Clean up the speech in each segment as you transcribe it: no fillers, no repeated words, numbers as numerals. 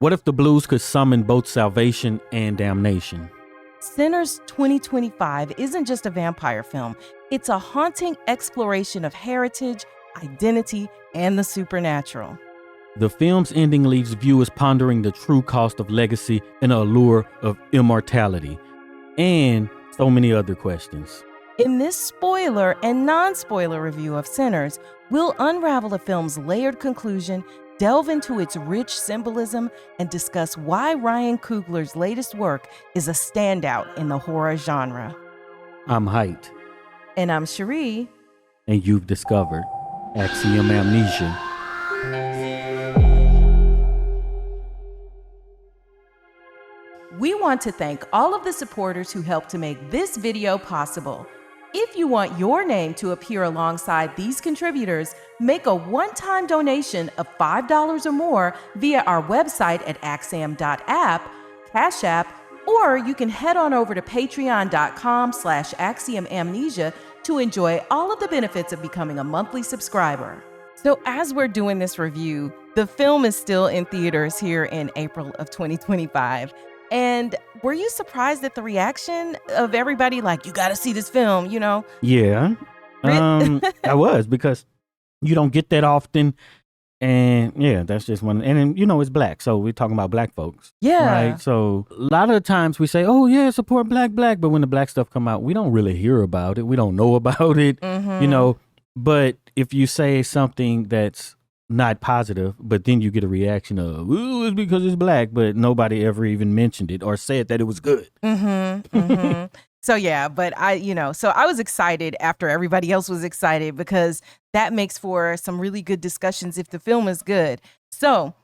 What if the blues could summon both salvation and damnation? Sinners 2025 isn't just a vampire film, it's a haunting exploration of heritage, identity, and the supernatural. The film's ending leaves viewers pondering the true cost of legacy and the allure of immortality, and so many other questions. In this spoiler and non-spoiler review of Sinners, we'll unravel the film's layered conclusion, delve into its rich symbolism, and discuss why Ryan Coogler's latest work is a standout in the horror genre. I'm Heit. And I'm Cheri. And you've discovered Axiom Amnesia. We want to thank all of the supporters who helped to make this video possible. If you want your name to appear alongside these contributors, make a one-time donation of $5 or more via our website at axiom.app, Cash App, or you can head on over to patreon.com/axiomamnesia to enjoy all of the benefits of becoming a monthly subscriber. So as we're doing this review, the film is still in theaters here in April of 2025. And were you surprised at the reaction of everybody? Like, you got to see this film, you know? Yeah, I was, because you don't get that often. And yeah, that's just one. And then, it's black. So we're talking about black folks. Yeah. Right. So a lot of the times we say, oh, yeah, support black. But when the black stuff come out, we don't really hear about it. We don't know about it, But if you say something that's not positive, but then you get a reaction of, ooh, it's because it's black, but nobody ever even mentioned it or said that it was good. So yeah, but I was excited after everybody else was excited, because that makes for some really good discussions if the film is good. So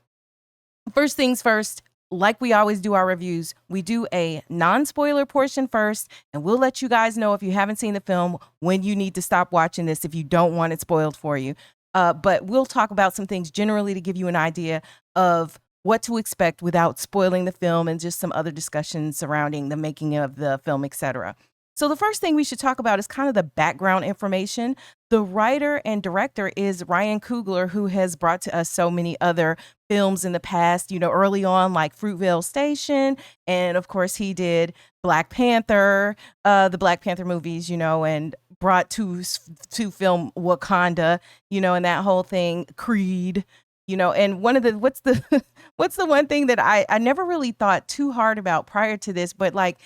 first things first, like we always do our reviews, we do a non-spoiler portion first, and we'll let you guys know if you haven't seen the film when you need to stop watching this if you don't want it spoiled for you. But we'll talk about some things generally to give you an idea of what to expect without spoiling the film, and just some other discussions surrounding the making of the film, etc. So the first thing we should talk about is kind of the background information. The writer and director is Ryan Coogler, who has brought to us so many other films in the past, early on, like Fruitvale Station. And of course, he did Black Panther, the Black Panther movies, and brought to film Wakanda, and that whole thing, Creed, and one of the, what's the one thing that I never really thought too hard about prior to this, but like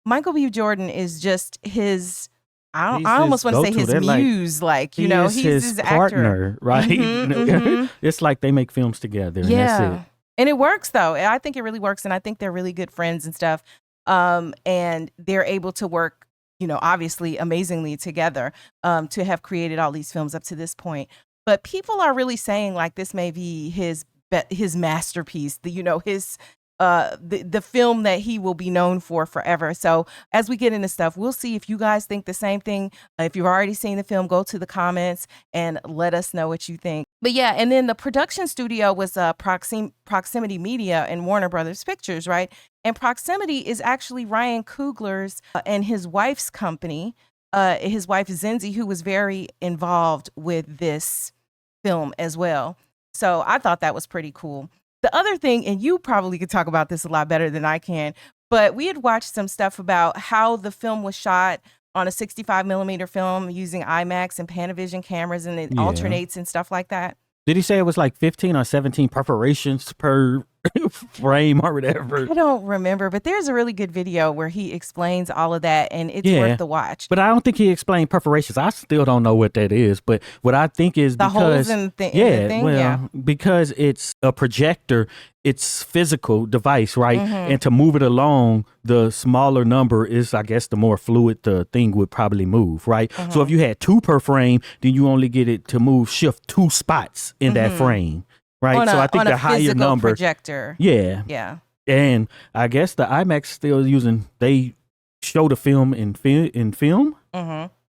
Michael B. Jordan is just his, I almost want to say his muse, he's his partner, actor. Right? It's like they make films together, and that's it. And it works, though. I think it really works, and I think they're really good friends and stuff. And they're able to work, obviously amazingly together, to have created all these films up to this point. But people are really saying like this may be his masterpiece, the film that he will be known for forever. So as we get into stuff, we'll see if you guys think the same thing. If you've already seen the film, go to the comments and let us know what you think. But yeah, and then the production studio was Proximity Media and Warner Bros. Pictures, right? And Proximity is actually Ryan Coogler's and his wife's company. His wife Zenzi, who was very involved with this film as well. So I thought that was pretty cool. The other thing, and you probably could talk about this a lot better than I can, but we had watched some stuff about how the film was shot on a 65 millimeter film using IMAX and Panavision cameras, and it alternates and stuff like that. Did he say it was like 15 or 17 perforations per frame or whatever? I don't remember, but there's a really good video where he explains all of that, and it's worth the watch. But I don't think he explained perforations. I still don't know what that is. But what I think is the holes in the thing. Because it's a projector, it's physical device, right? And to move it along, the smaller number is, I guess, the more fluid the thing would probably move, right? So if you had 2 per frame, then you only get it to shift 2 spots in that frame. Right, so I think the higher number projector. Yeah. And I guess the IMAX still they show the film in film,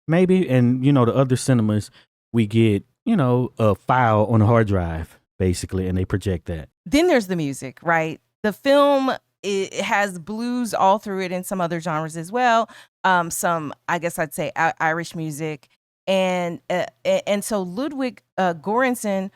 maybe, and the other cinemas we get a file on a hard drive basically, and they project that. Then there's the music, right? The film, it has blues all through it, and some other genres as well. Some, I guess I'd say, Irish music, and so Ludwig Göransson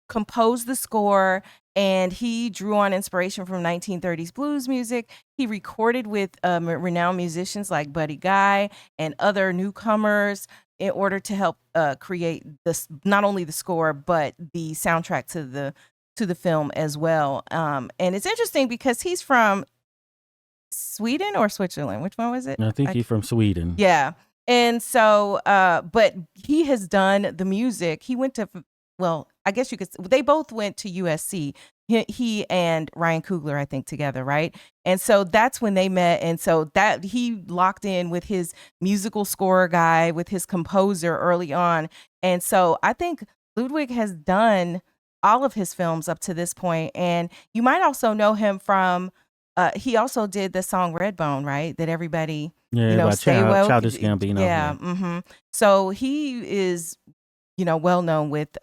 composed the score And he drew on inspiration from 1930s blues music. He recorded with renowned musicians like Buddy Guy and other newcomers in order to help create this, not only the score but the soundtrack to the film as well. And it's interesting because he's from Sweden or Switzerland. Which one was it? I think he's from Sweden. Yeah. And so, but he has done the music. He went to, well, I guess you could, they both went to USC. He and Ryan Coogler, I think, together, right? And so that's when they met. And so that he locked in with his musical score guy, with his composer early on. And so I think Ludwig has done all of his films up to this point. And you might also know him from, he also did the song Redbone, right? That everybody, stay well. Childish Gambino. Yeah. Mm-hmm. So he is, well known with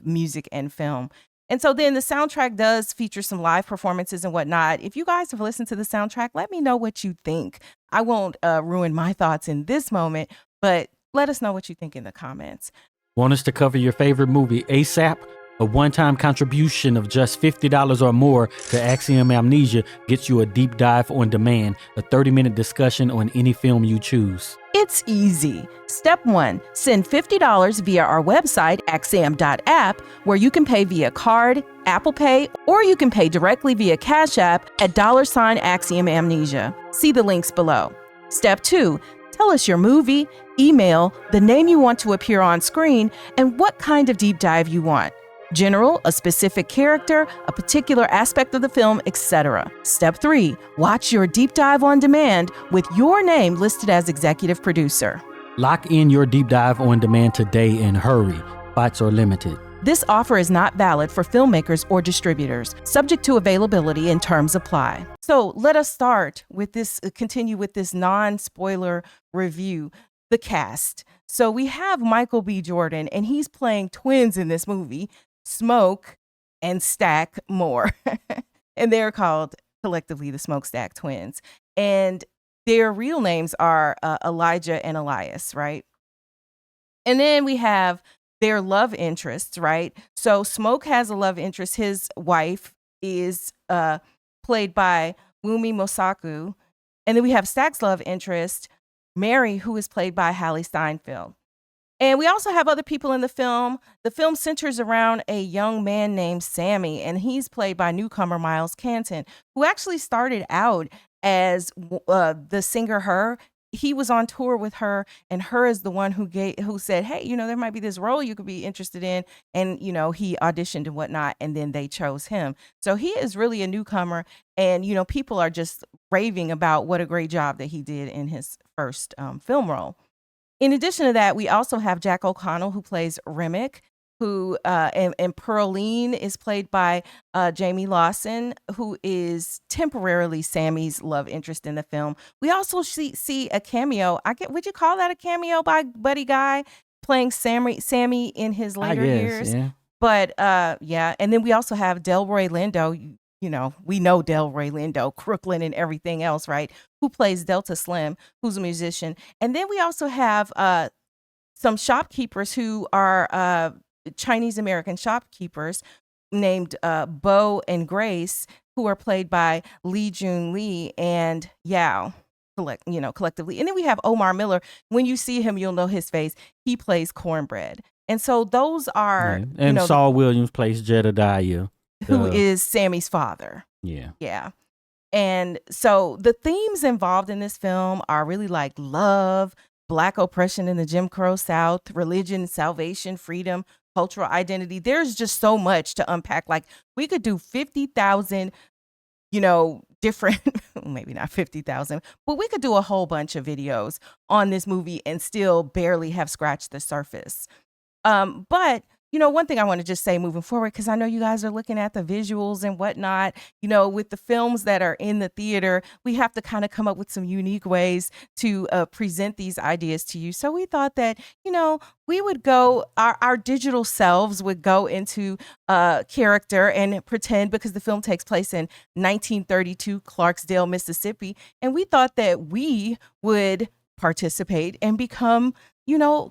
music and film. And so then the soundtrack does feature some live performances and whatnot. If you guys have listened to the soundtrack, let me know what you think. I won't ruin my thoughts in this moment, but let us know what you think in the comments. Want us to cover your favorite movie ASAP? A one-time contribution of just $50 or more to Axiom Amnesia gets you a deep dive on demand, a 30-minute discussion on any film you choose. It's easy. Step 1, send $50 via our website, axiom.app, where you can pay via card, Apple Pay, or you can pay directly via Cash App at $Axiom Amnesia. See the links below. Step 2, tell us your movie, email, the name you want to appear on screen, and what kind of deep dive you want. General, a specific character, a particular aspect of the film, etc. Step 3, watch your deep dive on demand with your name listed as executive producer. Lock in your deep dive on demand today and hurry. Spots are limited. This offer is not valid for filmmakers or distributors. Subject to availability and terms apply. So let us continue with this non-spoiler review. The cast. So we have Michael B. Jordan, and he's playing twins in this movie, Smoke and Stack Moore. And they're called collectively the Smokestack Twins. And their real names are Elijah and Elias, right? And then we have their love interests, right? So Smoke has a love interest. His wife is played by Wumi Mosaku. And then we have Stack's love interest, Mary, who is played by Hallie Steinfeld. And we also have other people in the film. The film centers around a young man named Sammy, and he's played by newcomer Miles Canton, who actually started out as the singer Her. He was on tour with Her, and Her is the one who said, hey, there might be this role you could be interested in. And, he auditioned and whatnot, and then they chose him. So he is really a newcomer, and, people are just raving about what a great job that he did in his first film role. In addition to that, we also have Jack O'Connell, who plays Remick, who and Pearline is played by Jamie Lawson, who is temporarily Sammy's love interest in the film. We also see a cameo. Would you call that a cameo by Buddy Guy playing Sammy in his later years? Yeah. But yeah, and then we also have Delroy Lindo. We know Delroy Lindo, Crooklyn and everything else, right? Who plays Delta Slim, who's a musician. And then we also have some shopkeepers who are Chinese-American shopkeepers named Bo and Grace, who are played by Lee Jun Lee and Yao, collectively. And then we have Omar Miller. When you see him, you'll know his face. He plays Cornbread. And so those are... Yeah. And Saul Williams plays Jedediah, who is Sammy's father. Yeah. Yeah. And so the themes involved in this film are really like love, Black oppression in the Jim Crow South, religion, salvation, freedom, cultural identity. There's just so much to unpack. Like we could do 50,000, different, maybe not 50,000, but we could do a whole bunch of videos on this movie and still barely have scratched the surface. But one thing I want to just say moving forward, because I know you guys are looking at the visuals and whatnot, with the films that are in the theater, we have to kind of come up with some unique ways to present these ideas to you. So we thought that, we would go, our digital selves would go into character and pretend, because the film takes place in 1932, Clarksdale, Mississippi. And we thought that we would participate and become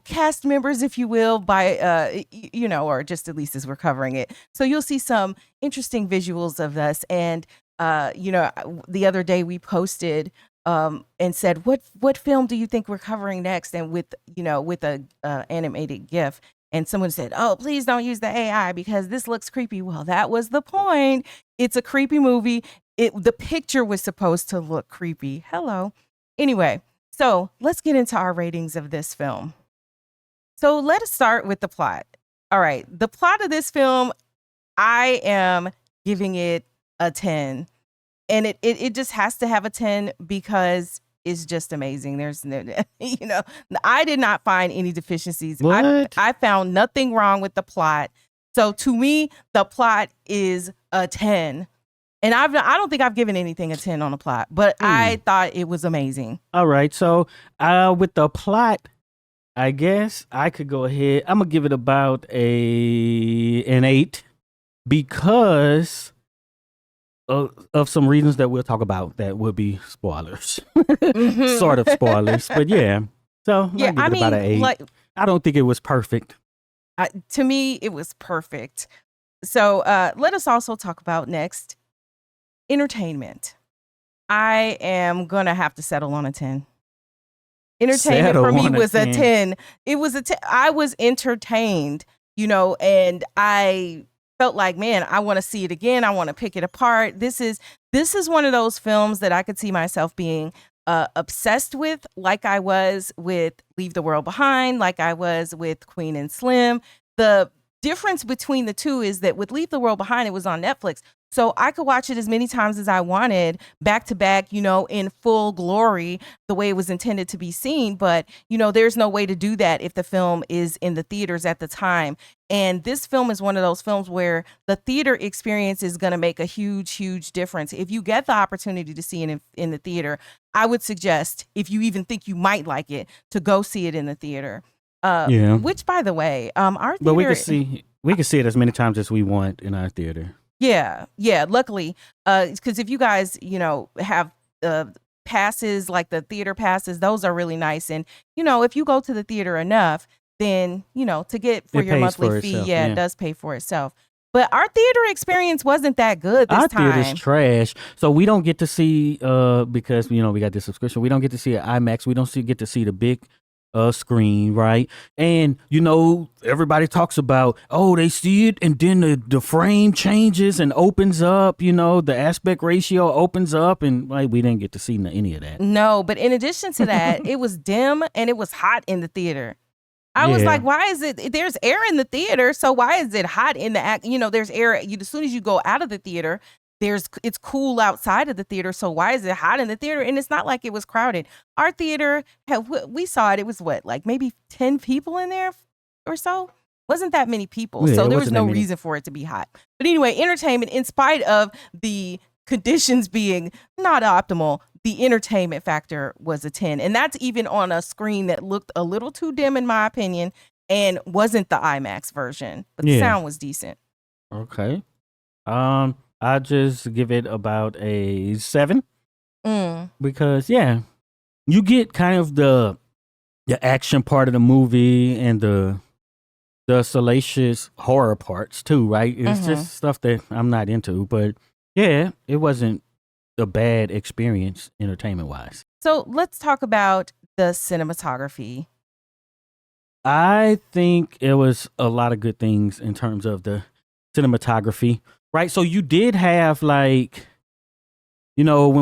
cast members, if you will, by, or just at least as we're covering it. So you'll see some interesting visuals of this. And, the other day we posted and said, what film do you think we're covering next? And with a animated GIF. And someone said, oh, please don't use the AI because this looks creepy. Well, that was the point. It's a creepy movie. The picture was supposed to look creepy. Hello. Anyway, so let's get into our ratings of this film. So let us start with the plot. All right. The plot of this film, I am giving it a 10. And it just has to have a 10 because it's just amazing. There's no, I did not find any deficiencies. What? I found nothing wrong with the plot. So to me, the plot is a 10. And I don't think I've given anything a 10 on the plot, but I thought it was amazing. All right. So with the plot, I guess I could go ahead. I'm going to give it about an 8 because of some reasons that we'll talk about that will be spoilers. Sort of spoilers. But yeah. So yeah, I'll give it about an 8. I don't think it was perfect. To me, it was perfect. So let us also talk about next. Entertainment. I am gonna have to settle on a 10. Entertainment for me was a 10. It was a 10. I was entertained, and I felt like, man, I want to see it again. I want to pick it apart. This is one of those films that I could see myself being obsessed with, like I was with Leave the World Behind, like I was with Queen and Slim. The difference between the two is that with Leave the World Behind, it was on Netflix. So I could watch it as many times as I wanted, back to back, in full glory, the way it was intended to be seen. But, there's no way to do that if the film is in the theaters at the time. And this film is one of those films where the theater experience is going to make a huge, huge difference. If you get the opportunity to see it in the theater, I would suggest, if you even think you might like it, to go see it in the theater. Which, by the way, our theater... But we can see it as many times as we want in our theater. Yeah. Luckily, because if you guys, have passes, like the theater passes, those are really nice. And, if you go to the theater enough, then, to get for your monthly fee, itself, it does pay for itself. But our theater experience wasn't that good this time. Our theater's trash. So we don't get to see, because, we got this subscription, we don't get to see an IMAX. We don't get to see the big screen, right? And everybody talks about, they see it and then the frame changes and opens up, the aspect ratio opens up, and we didn't get to see any of that. No, but in addition to that, it was dim and it was hot in the theater. I was like, why is it, there's air in the theater, so why is it hot in the there's air, as soon as you go out of the theater, it's cool outside of the theater, so why is it hot in the theater? And it's not like it was crowded. Our theater, we saw it was maybe 10 people in there or so. Wasn't that many people, so there was no reason for it to be hot. But anyway, entertainment, in spite of the conditions being not optimal, the entertainment factor was a 10. And that's even on a screen that looked a little too dim, in my opinion, and wasn't the IMAX version. But the sound was decent. Okay. I just give it about a 7 because you get kind of the action part of the movie and the salacious horror parts too, right? It's just stuff that I'm not into, but it wasn't a bad experience entertainment wise. So let's talk about the cinematography. I think it was a lot of good things in terms of the cinematography. Right, so you did have when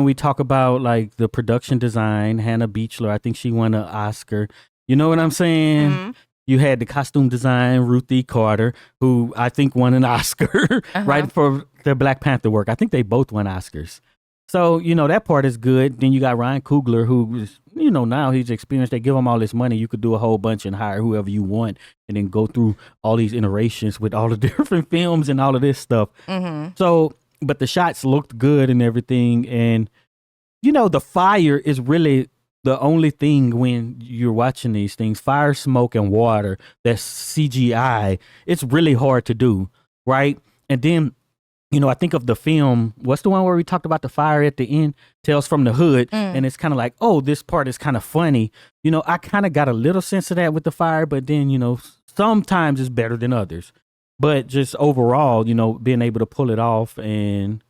we talk about the production design, Hannah Beachler, I think she won an Oscar. You know what I'm saying? Mm-hmm. You had the costume design, Ruthie Carter, who I think won an Oscar, right, for their Black Panther work. I think they both won Oscars. So, that part is good. Then you got Ryan Coogler, who is, now he's experienced. They give him all this money. You could do a whole bunch and hire whoever you want and then go through all these iterations with all the different films and all of this stuff. Mm-hmm. So, but the shots looked good and everything. And, the fire is really the only thing when you're watching these things. Fire, smoke, and water, that's CGI. It's really hard to do, right? And then I think of the film. What's the one where we talked about the fire at the end? Tales from the Hood. And it's kind of like, oh, this part is kind of funny. I kind of got a little sense of that with the fire, but then, sometimes it's better than others. But just overall, being able to pull it off and,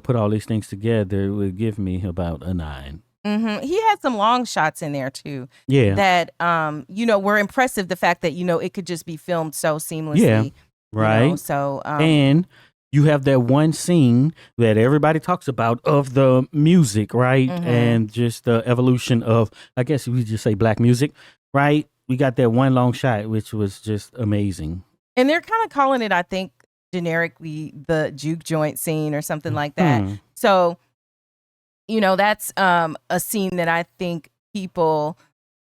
put all these things together would give me about a 9. He had some long shots in there too. Yeah. That, were impressive. The fact that, it could just be filmed so seamlessly. Yeah. Right. So, and you have that one scene that everybody talks about of the music, right? And just the evolution of, I guess we just say black music, right? We got that one long shot, which was just amazing. And they're kind of calling it, I think, generically the juke joint scene or something like that. So, that's a scene that I think people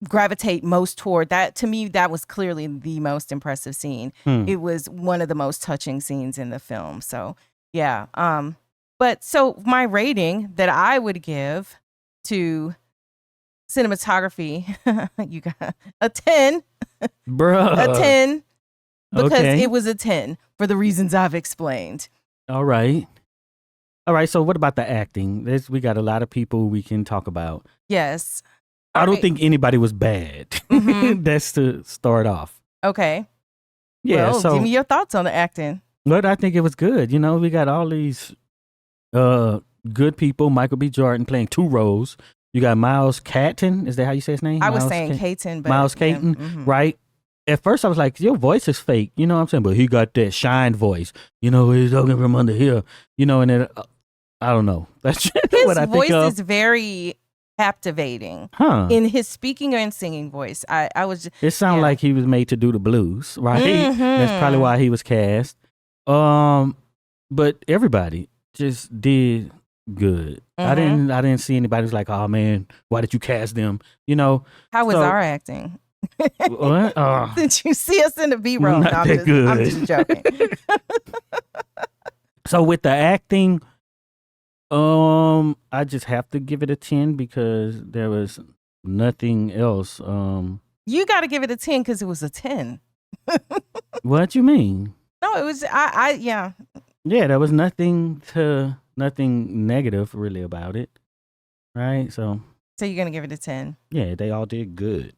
gravitate most toward. That, to me, that was clearly the most impressive scene. It was one of the most touching scenes in the film. So yeah. But so my rating that I would give to cinematography, you got a 10. Bruh. A 10 because Okay. it was a 10 for the reasons I've explained. All right. So what about the acting? We got a lot of people we can talk about. Yes. I don't think anybody was bad. That's to start off. Okay. Yeah. Well, so give me your thoughts on the acting. But I think it was good. We got all these good people. Michael B. Jordan playing 2 roles. You got Miles Caton. Is that how you say his name? I was saying Caton, but Miles Caton, right? At first I was like, your voice is fake. You know what I'm saying? But he got that shine voice. He's talking from under here. And then, I don't know. That's just what I think of. His voice is very captivating in his speaking and singing voice. I was. It sounded like he was made to do the blues, right? That's probably why he was cast. But everybody just did good. I didn't see anybody who's like, oh man, why did you cast them? How was our acting? What? Did you see us in the B-roll? Not that good. I'm just joking. So with the acting, I just have to give it a 10 because there was nothing else. You got to give it a 10 because it was a 10. What you mean? No, it was yeah. Yeah, there was nothing negative really about it, right? So you're gonna give it a 10. Yeah, they all did good.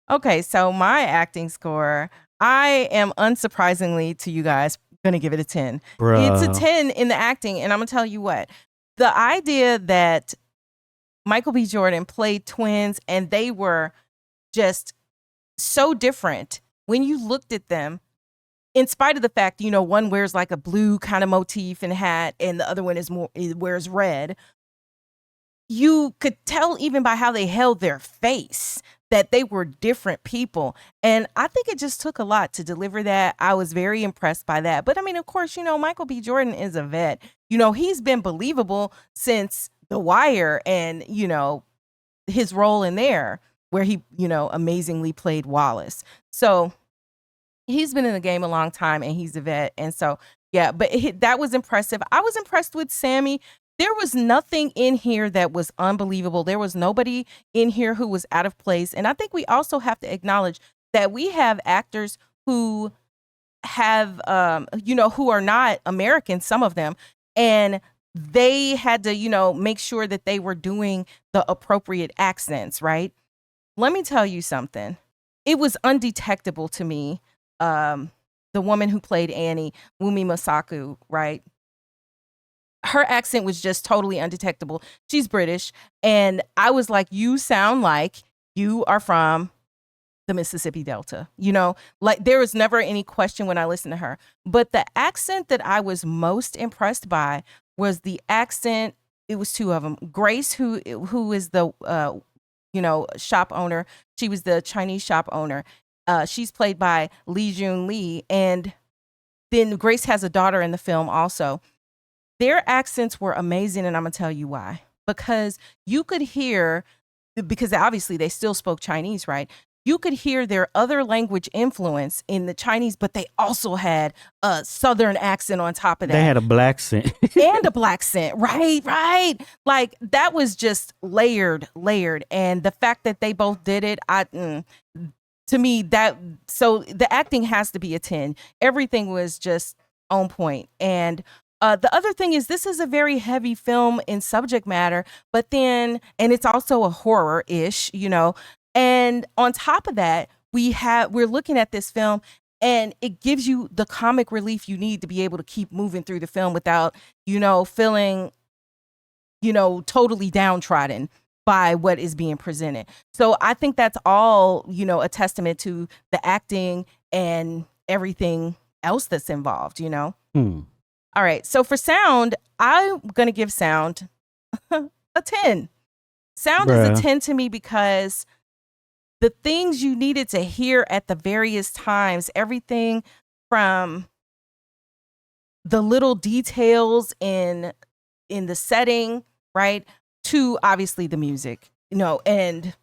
Okay, so my acting score, I am unsurprisingly to you guys gonna give it a 10. Bruh. It's a 10 in the acting, and I'm gonna tell you what. The idea that Michael B. Jordan played twins and they were just so different when you looked at them, in spite of the fact, one wears like a blue kind of motif and hat and the other one wears red. You could tell even by how they held their face that they were different people. And I think it just took a lot to deliver that. I was very impressed by that. But I mean, of course, Michael B. Jordan is a vet. He's been believable since The Wire and, his role in there where he, amazingly played Wallace. So he's been in the game a long time and he's a vet. And so, yeah, but that was impressive. I was impressed with Sammy. There was nothing in here that was unbelievable. There was nobody in here who was out of place. And I think we also have to acknowledge that we have actors who have, who are not American, some of them, and they had to, make sure that they were doing the appropriate accents, right? Let me tell you something. It was undetectable to me. The woman who played Annie, Wumi Masaku, right? Her accent was just totally undetectable. She's British. And I was like, you sound like you are from the Mississippi Delta. Like there was never any question when I listened to her. But the accent that I was most impressed by was the accent. It was 2 of them. Grace, who is the, shop owner. She was the Chinese shop owner. She's played by Lee Jun Lee. And then Grace has a daughter in the film also. Their accents were amazing, and I'm going to tell you why. Because you could hear, because obviously they still spoke Chinese, right? You could hear their other language influence in the Chinese, but they also had a Southern accent on top of that. They had a black scent. And a black scent, right. Like, that was just layered. And the fact that they both did it, to me, so the acting has to be a 10. Everything was just on point. And The other thing is this is a very heavy film in subject matter, but then, and it's also a horror-ish, you know. And on top of that, we're looking at this film and it gives you the comic relief you need to be able to keep moving through the film without, you know, feeling, you know, totally downtrodden by what is being presented. So I think that's all, you know, a testament to the acting and everything else that's involved, you know. All right. So for sound, I'm going to give sound a 10. Sound is a 10 to me because the things you needed to hear at the various times, everything from the little details in the setting, right, to obviously the music, you know, and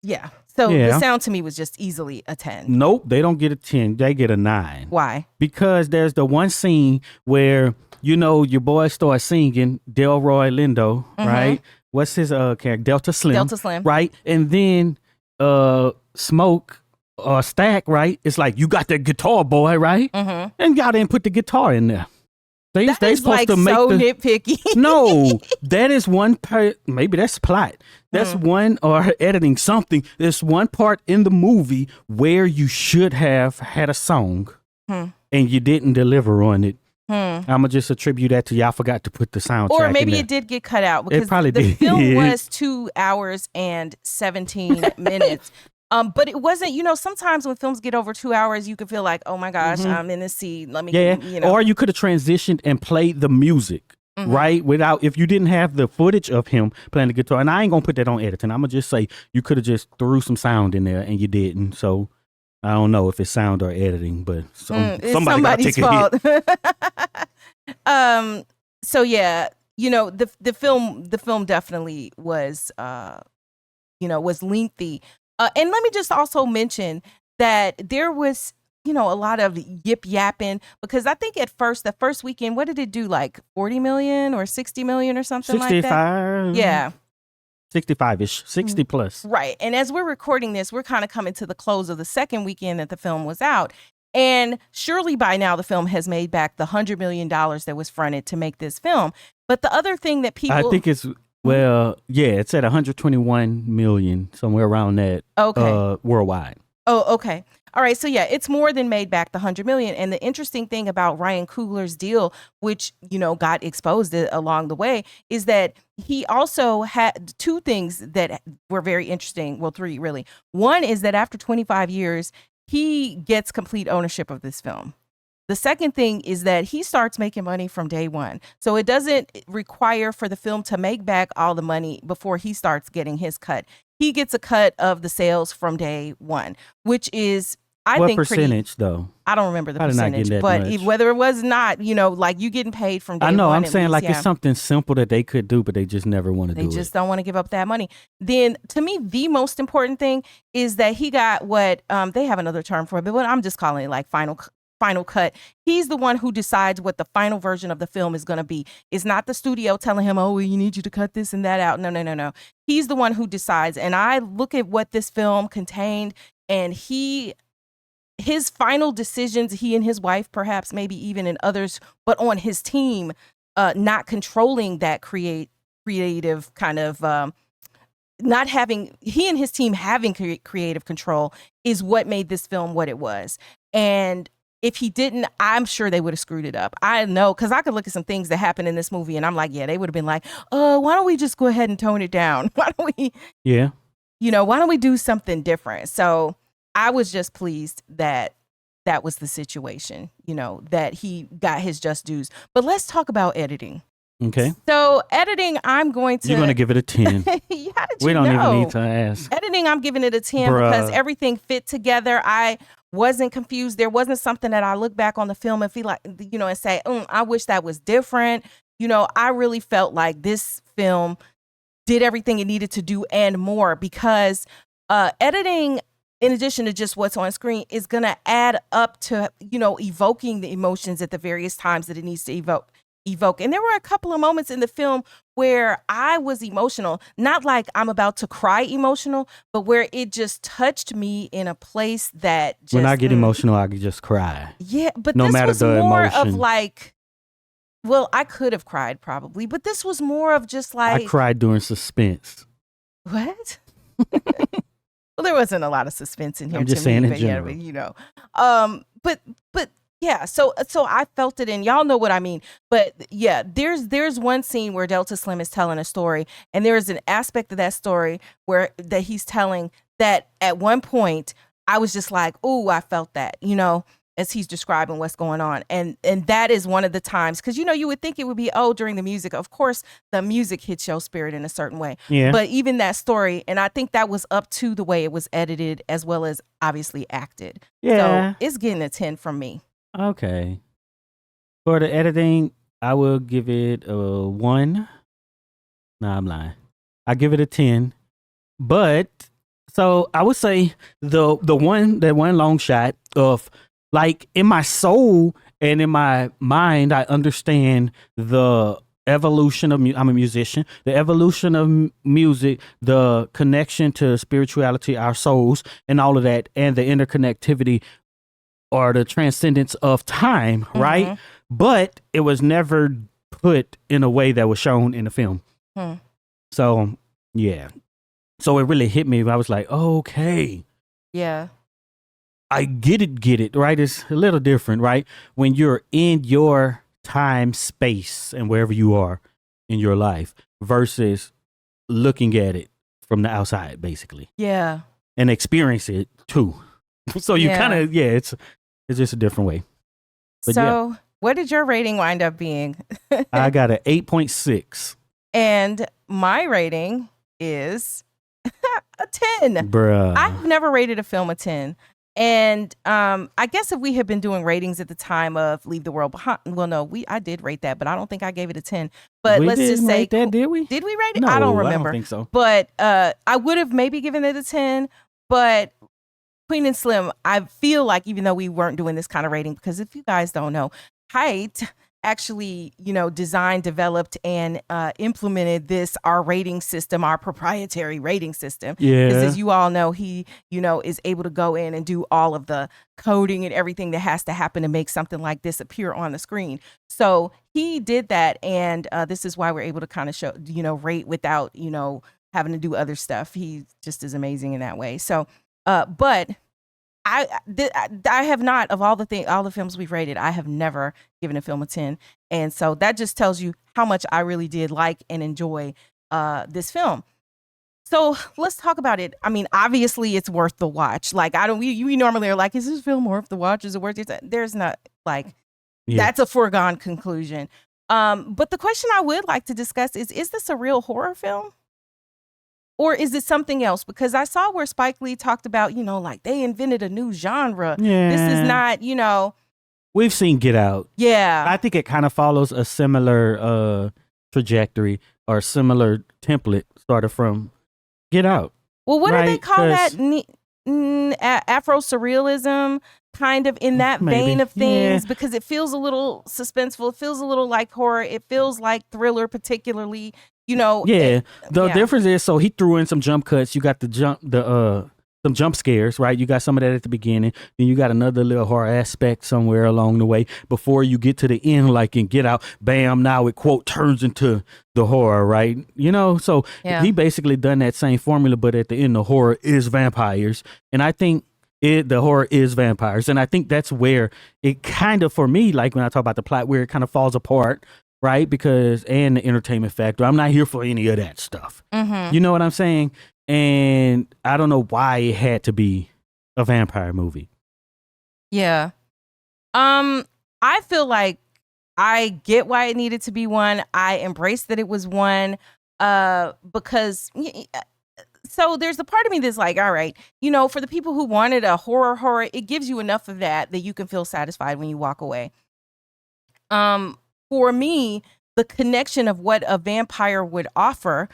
yeah. So the sound to me was just easily a 10. Nope, they don't get a 10. They get a 9. Why? Because there's the one scene where, you know, your boy starts singing Delroy Lindo, right? What's his character? Delta Slim. Right? And then Smoke or Stack, right? It's like, you got that guitar, boy, right? And y'all didn't put the guitar in there. They supposed like to make so nitpicky. No, that is one part. Maybe that's plot. That's one, or editing something. There's one part in the movie where you should have had a song and you didn't deliver on it. I'm gonna just attribute that to y'all forgot to put the soundtrack. Or maybe in there. it did get cut out because it probably the did. film was 2 hours and 17 minutes. But it wasn't, you know, sometimes when films get over 2 hours, you can feel like, oh my gosh, I'm in the scene. Let me, you know. Or you could have transitioned and played the music, right? Without, if you didn't have the footage of him playing the guitar. And I ain't going to put that on editing. I'm going to just say you could have just threw some sound in there and you didn't. So I don't know if it's sound or editing, but somebody got to take fault. a hit. So yeah, you know, the film definitely was, you know, was lengthy. And let me just also mention that there was, you know, a lot of yip yapping because I think at first, the first weekend, what did it do? Like 40 million or 60 million or something 65, like that? Yeah. 65-ish, 60 plus. Right. And as we're recording this, we're kind of coming to the close of the second weekend that the film was out. And surely by now the film has made back the $100 million that was fronted to make this film. But the other thing that people... I think it's... Well, yeah, it's at 121 million, somewhere around that. Okay. Worldwide. Oh, okay. All right. So yeah, it's more than made back the 100 million. And the interesting thing about Ryan Coogler's deal, which, you know, got exposed along the way, is that he also had 2 things that were very interesting. Well, 3 really. One is that after 25 years, he gets complete ownership of this film. The second thing is that he starts making money from day one. So it doesn't require for the film to make back all the money before he starts getting his cut. He gets a cut of the sales from day one, which is, I think, what percentage though? I don't remember the percentage, but whether it was not, you know, like you getting paid from day one. I know, I'm saying like it's something simple that they could do, but they just never want to do it. They just don't want to give up that money. Then to me, the most important thing is that he got what, they have another term for it, but what I'm just calling it like final cut. He's the one who decides what the final version of the film is going to be. It's not the studio telling him, oh, we need you to cut this and that out. No. He's the one who decides. And I look at what this film contained and his final decisions, he and his wife, perhaps maybe even and others, but on his team, not controlling that creative kind of, not having, he and his team having creative control is what made this film what it was. And if he didn't, I'm sure they would have screwed it up. I know, because I could look at some things that happened in this movie and I'm like, yeah, they would have been like, why don't we just go ahead and tone it down? Why don't we, you know, why don't we do something different? So I was just pleased that was the situation, you know, that he got his just dues. But let's talk about editing. Okay. So editing, I'm going to... You're going to give it a 10. How did you We don't even need to ask. Editing, I'm giving it a 10 because everything fit together. I wasn't confused. There wasn't something that I look back on the film and feel like, you know, and say, I wish that was different. You know, I really felt like this film did everything it needed to do and more because editing, in addition to just what's on screen, is going to add up to, you know, evoking the emotions at the various times that it needs to evoke. And there were a couple of moments in the film where I was emotional, not like I'm about to cry emotional, but where it just touched me in a place that just... When I get emotional, I can just cry. Yeah, but no this matter was the more emotion. of like well, I could have cried probably, but this was more of just I like, cried during suspense. what? Well, there wasn't a lot of suspense in here. I'm just to saying me, in but general. yeah, you know, but yeah. So I felt it, and y'all know what I mean. But yeah, there's one scene where Delta Slim is telling a story, and there is an aspect of that story where that he's telling that at one point I was just like, "Ooh, I felt that," you know, as he's describing what's going on, and that is one of the times, because you know you would think it would be during the music. Of course, the music hits your spirit in a certain way, Yeah. but even that story, and I think that was up to the way it was edited as well as obviously acted. Yeah. So it's getting a 10 from me. Okay. For the editing, I will give it a 1. Nah, I'm lying. I give it a 10. But so I would say that one long shot of, like, in my soul and in my mind, I understand the evolution of I'm a musician, the evolution of music, the connection to spirituality, our souls, and all of that, and the interconnectivity or the transcendence of time, right? Mhm. But it was never put in a way that was shown in the film. Hmm. So, yeah. So it really hit me. I was like, okay, Yeah. I get it, right? It's a little different, right? When you're in your time, space, and wherever you are in your life versus looking at it from the outside, basically, Yeah. and experience it too. So you Yeah. kind of, yeah, it's just a different way. But So what did your rating wind up being? I got an 8.6. And my rating is a 10. Bruh. I've never rated a film a 10. And I guess if we had been doing ratings at the time of Leave the World Behind, well, no, I did rate that, but I don't think I gave it a 10. But We let's just didn't say, rate that, did we? did we rate it? No, I don't remember. I don't think so. But I would have maybe given it a 10. But Queen and Slim, I feel like, even though we weren't doing this kind of rating, because if you guys don't know, Heit actually, you know, designed, developed, and implemented our rating system, our proprietary rating system. Yeah. Because as you all know, he, you know, is able to go in and do all of the coding and everything that has to happen to make something like this appear on the screen. So he did that, and this is why we're able to kind of show, you know, rate without, you know, having to do other stuff. He just is amazing in that way. So, but I have not, of all the films we've rated, I have never given a film a 10. And so that just tells you how much I really did like and enjoy this film. So let's talk about it. I mean, obviously it's worth the watch. Like, we normally are like, is this film worth the watch? Is it worth it? There's not, like, that's a foregone conclusion. But the question I would like to discuss is this a real horror film? Or is it something else? Because I saw where Spike Lee talked about, you know, like they invented a new genre. Yeah. This is not, you know. We've seen Get Out. Yeah. I think it kind of follows a similar trajectory or similar template started from Get Out. Well, what do they right? call that? Afro surrealism, kind of in that vein of things, because it feels a little suspenseful. It feels a little like horror. It feels like thriller, particularly. You know, the difference is, so he threw in some jump cuts. You got some jump scares, right? You got some of that at the beginning. Then you got another little horror aspect somewhere along the way before you get to the end, like in Get Out. Bam! Now it quote turns into the horror, right? You know, so he basically done that same formula, but at the end, the horror is vampires, and I think the horror is vampires, and I think that's where it kind of, for me, like when I talk about the plot, where it kind of falls apart. Right? Because, and the entertainment factor. I'm not here for any of that stuff. Mm-hmm. You know what I'm saying? And I don't know why it had to be a vampire movie. Yeah. I feel like I get why it needed to be one. I embrace that it was one because so there's a part of me that's like, all right, you know, for the people who wanted a horror, it gives you enough of that you can feel satisfied when you walk away. For me, the connection of what a vampire would offer,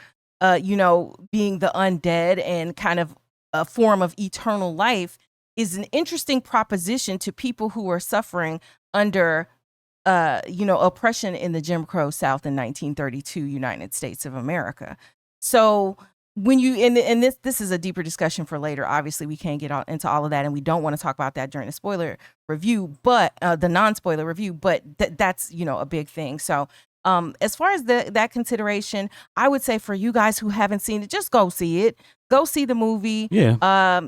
you know, being the undead and kind of a form of eternal life, is an interesting proposition to people who are suffering under, you know, oppression in the Jim Crow South in 1932 United States of America. So when you and this is a deeper discussion for later. Obviously, we can't get into all of that, and we don't want to talk about that during the spoiler review, but the non-spoiler review. But that's a big thing. So as far as that consideration, I would say for you guys who haven't seen it, just go see it. Go see the movie. Yeah.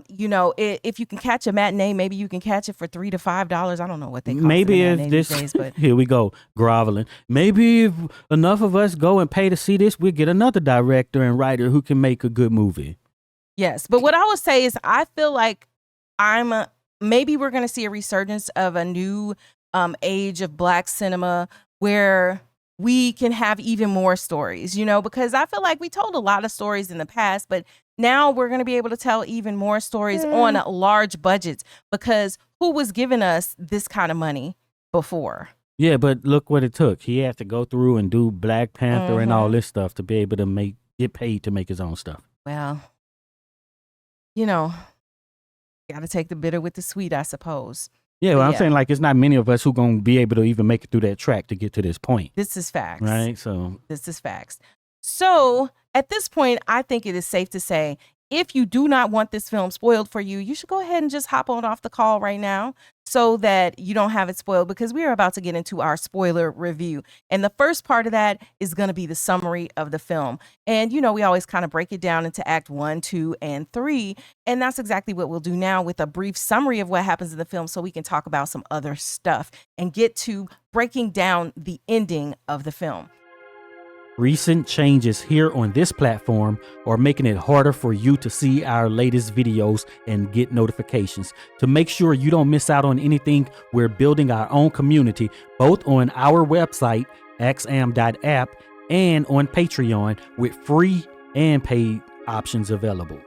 If you can catch a matinee, maybe you can catch it for $3 to $5. I don't know what they cost. Maybe in if these this, days, but here we go, groveling. Maybe if enough of us go and pay to see this, we'll get another director and writer who can make a good movie. Yes, but what I would say is I feel like maybe we're going to see a resurgence of a new age of Black cinema where we can have even more stories, because I feel like we told a lot of stories in the past, but now we're going to be able to tell even more stories on large budgets, because who was giving us this kind of money before? Yeah, but look what it took. He had to go through and do Black Panther and all this stuff to be able to get paid to make his own stuff. Well, got to take the bitter with the sweet, I suppose. Yeah, well, I'm saying like it's not many of us who going to be able to even make it through that track to get to this point. This is facts. Right? So this is facts. So at this point, I think it is safe to say, if you do not want this film spoiled for you, you should go ahead and just hop on off the call right now so that you don't have it spoiled, because we are about to get into our spoiler review. And the first part of that is going to be the summary of the film. And, we always kind of break it down into act 1, 2, and 3. And that's exactly what we'll do now with a brief summary of what happens in the film so we can talk about some other stuff and get to breaking down the ending of the film. Recent changes here on this platform are making it harder for you to see our latest videos and get notifications. To make sure you don't miss out on anything, we're building our own community, both on our website, axiom.app, and on Patreon, with free and paid options available.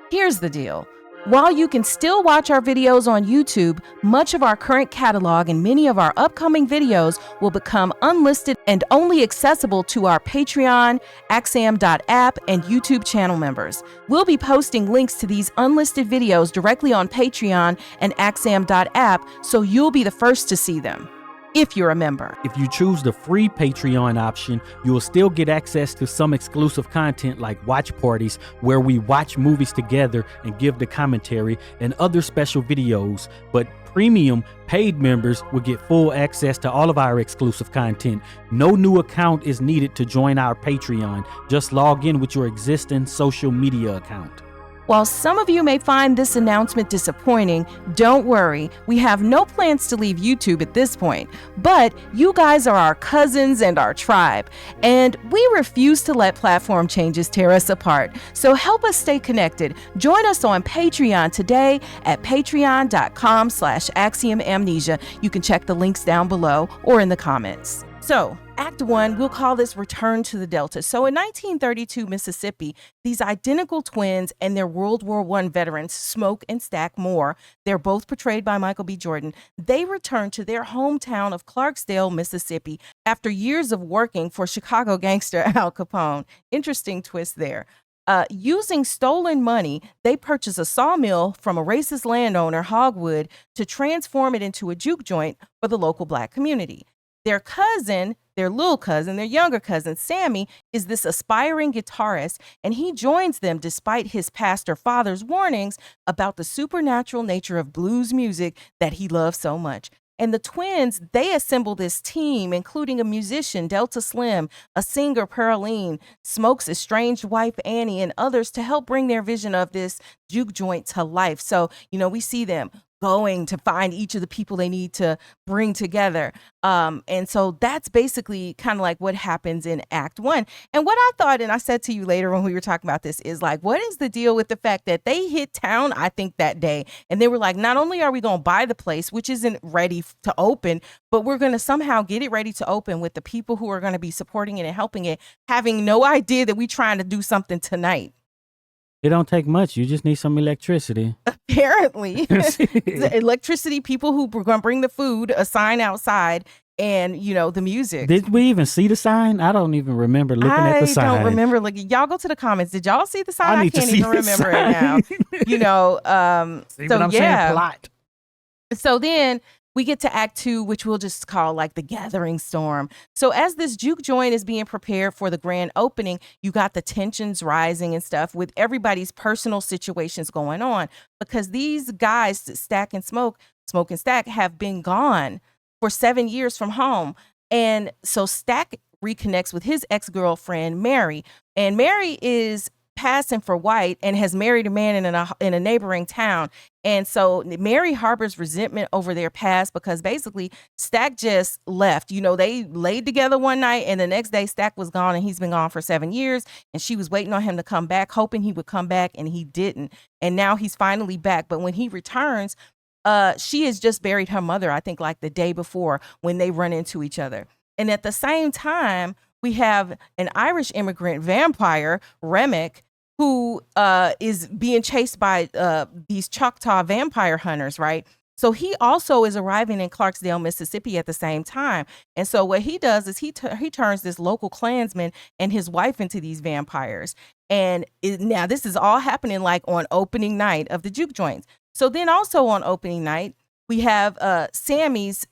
Here's the deal. While you can still watch our videos on YouTube, much of our current catalog and many of our upcoming videos will become unlisted and only accessible to our Patreon, axiom.app, and YouTube channel members. We'll be posting links to these unlisted videos directly on Patreon and axiom.app, so you'll be the first to see them, if you're a member. If you choose the free Patreon option, you will still get access to some exclusive content like watch parties, where we watch movies together and give the commentary, and other special videos. But premium paid members will get full access to all of our exclusive content. No new account is needed to join our Patreon. Just log in with your existing social media account. While some of you may find this announcement disappointing, don't worry. We have no plans to leave YouTube at this point, but you guys are our cousins and our tribe, and we refuse to let platform changes tear us apart. So help us stay connected. Join us on Patreon today at patreon.com/axiomamnesia. You can check the links down below or in the comments. So, Act 1, we'll call this Return to the Delta. So in 1932 Mississippi, these identical twins and their World War I veterans, Smoke and Stack Moore, they're both portrayed by Michael B. Jordan, they return to their hometown of Clarksdale, Mississippi, after years of working for Chicago gangster Al Capone. Interesting twist there. Using stolen money, they purchase a sawmill from a racist landowner, Hogwood, to transform it into a juke joint for the local Black community. Their younger cousin, Sammy, is this aspiring guitarist, and he joins them despite his pastor father's warnings about the supernatural nature of blues music that he loves so much. And the twins, they assemble this team, including a musician, Delta Slim, a singer, Pearline, Smoke's estranged wife, Annie, and others to help bring their vision of this juke joint to life. So, we see them going to find each of the people they need to bring together. And so that's basically kind of like what happens in Act 1. And what I thought, and I said to you later when we were talking about this, is like, what is the deal with the fact that they hit town, I think, that day, and they were like, not only are we going to buy the place, which isn't ready to open, but we're going to somehow get it ready to open with the people who are going to be supporting it and helping it, having no idea that we're trying to do something tonight. It don't take much. You just need some electricity. Apparently. The electricity, people who were going to bring the food, a sign outside, and, the music. Did we even see the sign? I don't even remember looking at the sign. I don't remember looking. Y'all go to the comments. Did y'all see the sign? I can't even remember it now. See what I'm saying? Plot. So then we get to Act 2, which we'll just call like the gathering storm. So as this juke joint is being prepared for the grand opening, you got the tensions rising and stuff with everybody's personal situations going on, because these guys, Stack and Smoke and Stack, have been gone for 7 years from home. And so Stack reconnects with his ex-girlfriend, Mary. And Mary is passing for white and has married a man in a neighboring town. And so Mary harbors resentment over their past because basically Stack just left. You know, they laid together one night and the next day Stack was gone, and he's been gone for 7 years. And she was waiting on him to come back, hoping he would come back, and he didn't. And now he's finally back. But when he returns, she has just buried her mother, I think like the day before, when they run into each other. And at the same time, we have an Irish immigrant vampire, Remick, who is being chased by these Choctaw vampire hunters, right? So he also is arriving in Clarksdale, Mississippi at the same time. And so what he does is he turns this local Klansman and his wife into these vampires. And now this is all happening like on opening night of the juke joints. So then also on opening night, we have Sammy's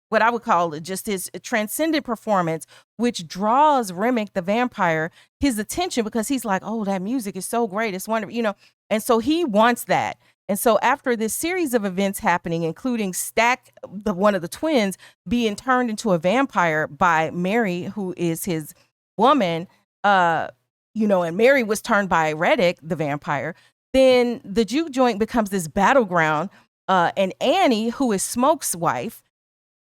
what I would call just his transcendent performance, which draws Remick the vampire his attention, because he's like, oh, that music is so great. It's wonderful, you know. And so he wants that. And so after this series of events happening, including Stack, one of the twins, being turned into a vampire by Mary, who is his woman, you know, and Mary was turned by Reddick, the vampire, then the juke joint becomes this battleground. And Annie, who is Smoke's wife,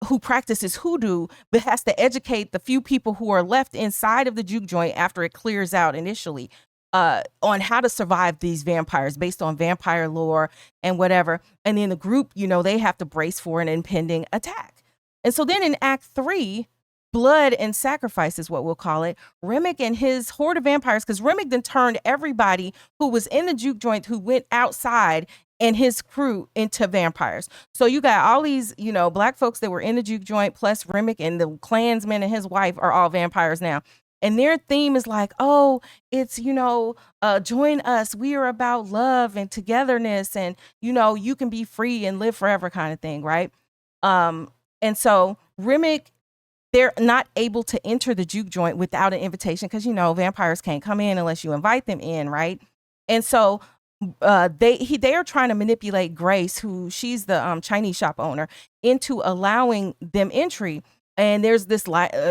who practices hoodoo, but has to educate the few people who are left inside of the juke joint after it clears out initially, on how to survive these vampires based on vampire lore and whatever. And then the group, you know, they have to brace for an impending attack. And so then in Act 3, Blood and Sacrifice is what we'll call it, Remick and his horde of vampires, because Remick then turned everybody who was in the juke joint who went outside and his crew into vampires. So you got all these, you know, black folks that were in the juke joint, plus Remick and the Klansman and his wife are all vampires now. And their theme is like, oh, it's, you know, join us. We are about love and togetherness, and, you know, you can be free and live forever kind of thing, right? And so Remick, they're not able to enter the juke joint without an invitation, because, you know, vampires can't come in unless you invite them in, right? And so they are trying to manipulate Grace, who she's the Chinese shop owner, into allowing them entry. And there's this,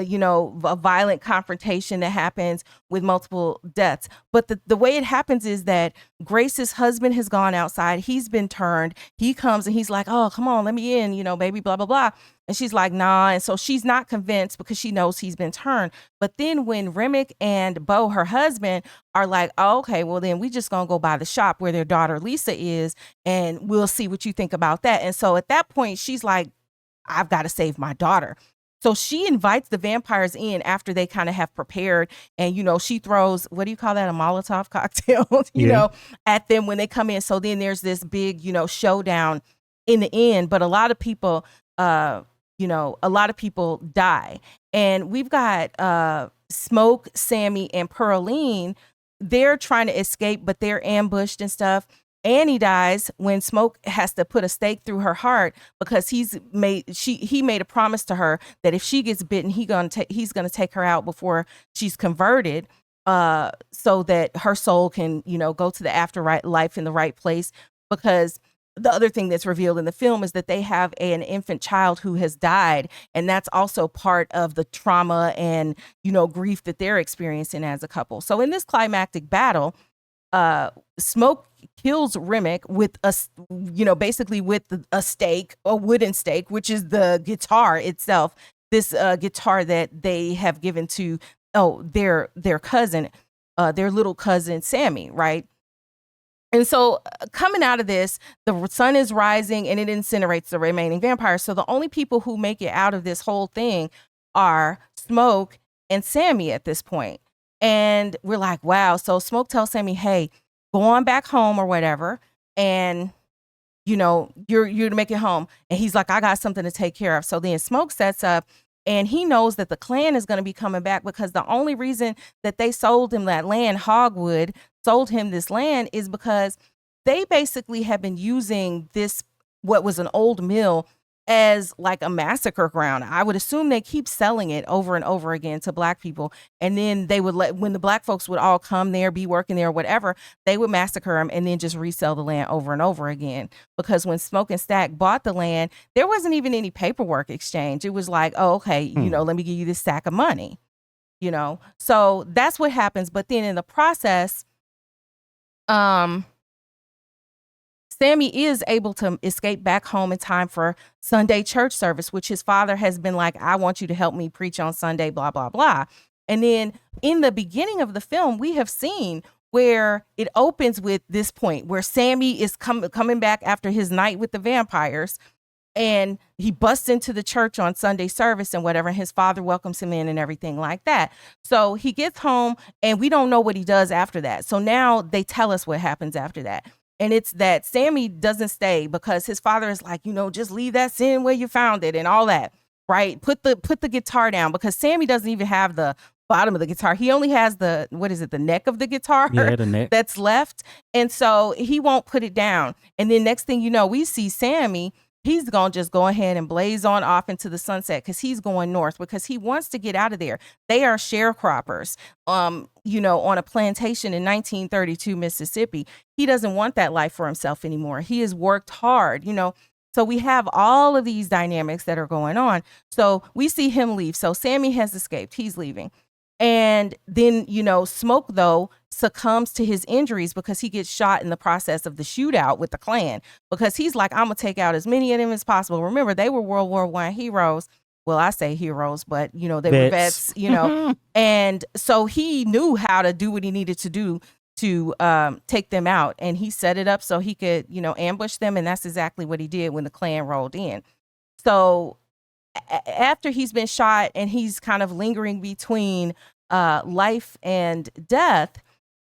you know, a violent confrontation that happens with multiple deaths. But the way it happens is that Grace's husband has gone outside. He's been turned. He comes and he's like, oh, come on, let me in, you know, baby, blah, blah, blah. And she's like, nah. And so she's not convinced because she knows he's been turned. But then when Remick and Bo, her husband, are like, oh, okay, well, then we just going to go by the shop where their daughter Lisa is, and we'll see what you think about that. And so at that point, she's like, I've got to save my daughter. So she invites the vampires in after they kind of have prepared, and, you know, she throws, what do you call that? A Molotov cocktail, you know, at them when they come in. So then there's this big, you know, showdown in the end. But a lot of people, you know, a lot of people die. And we've got Smoke, Sammy, and Pearline. They're trying to escape, but they're ambushed and stuff. Annie dies when Smoke has to put a stake through her heart because he made a promise to her that if she gets bitten, he's gonna take her out before she's converted, so that her soul can, you know, go to the afterlife in the right place. Because the other thing that's revealed in the film is that they have an infant child who has died, and that's also part of the trauma and, you know, grief that they're experiencing as a couple. So in this climactic battle, Smoke kills Remick with basically with a stake, a wooden stake, which is the guitar itself. This guitar that they have given to their cousin, their little cousin Sammy, right? And so coming out of this, the sun is rising and it incinerates the remaining vampires. So the only people who make it out of this whole thing are Smoke and Sammy at this point. And we're like, wow. So Smoke tells Sammy, hey, go on back home or whatever, and, you know, you're to make it home. And he's like, I got something to take care of. So then Smoke sets up, and he knows that the clan is going to be coming back, because the only reason that they sold him that land, Hogwood sold him this land, is because they basically have been using this what was an old mill as like a massacre ground. I would assume they keep selling it over and over again to Black people. And then they would when the Black folks would all come there, be working there, whatever, they would massacre them and then just resell the land over and over again. Because when Smoke and Stack bought the land, there wasn't even any paperwork exchange. It was like, oh, okay, let me give you this stack of money, So that's what happens. But then in the process, Sammy is able to escape back home in time for Sunday church service, which his father has been like, I want you to help me preach on Sunday, blah, blah, blah. And then in the beginning of the film, we have seen where it opens with this point where Sammy is coming back after his night with the vampires, and he busts into the church on Sunday service and whatever. His father welcomes him in and everything like that. So he gets home and we don't know what he does after that. So now they tell us what happens after that. And it's that Sammy doesn't stay because his father is like, just leave that sin where you found it and all that, right? Put the guitar down, because Sammy doesn't even have the bottom of the guitar. He only has the neck of the guitar the neck that's left. And so he won't put it down. And then next thing you know, we see Sammy. He's going to just go ahead and blaze on off into the sunset because he's going north because he wants to get out of there. They are sharecroppers, on a plantation in 1932, Mississippi. He doesn't want that life for himself anymore. He has worked hard, So we have all of these dynamics that are going on. So we see him leave. So Sammy has escaped. He's leaving. And then, Smoke, though, succumbs to his injuries because he gets shot in the process of the shootout with the Klan, because he's like, I'm going to take out as many of them as possible. Remember, they were World War I heroes. Well, I say heroes, but, they were vets, And so he knew how to do what he needed to do to take them out. And he set it up so he could, ambush them. And that's exactly what he did when the Klan rolled in. So after he's been shot and he's kind of lingering between life and death,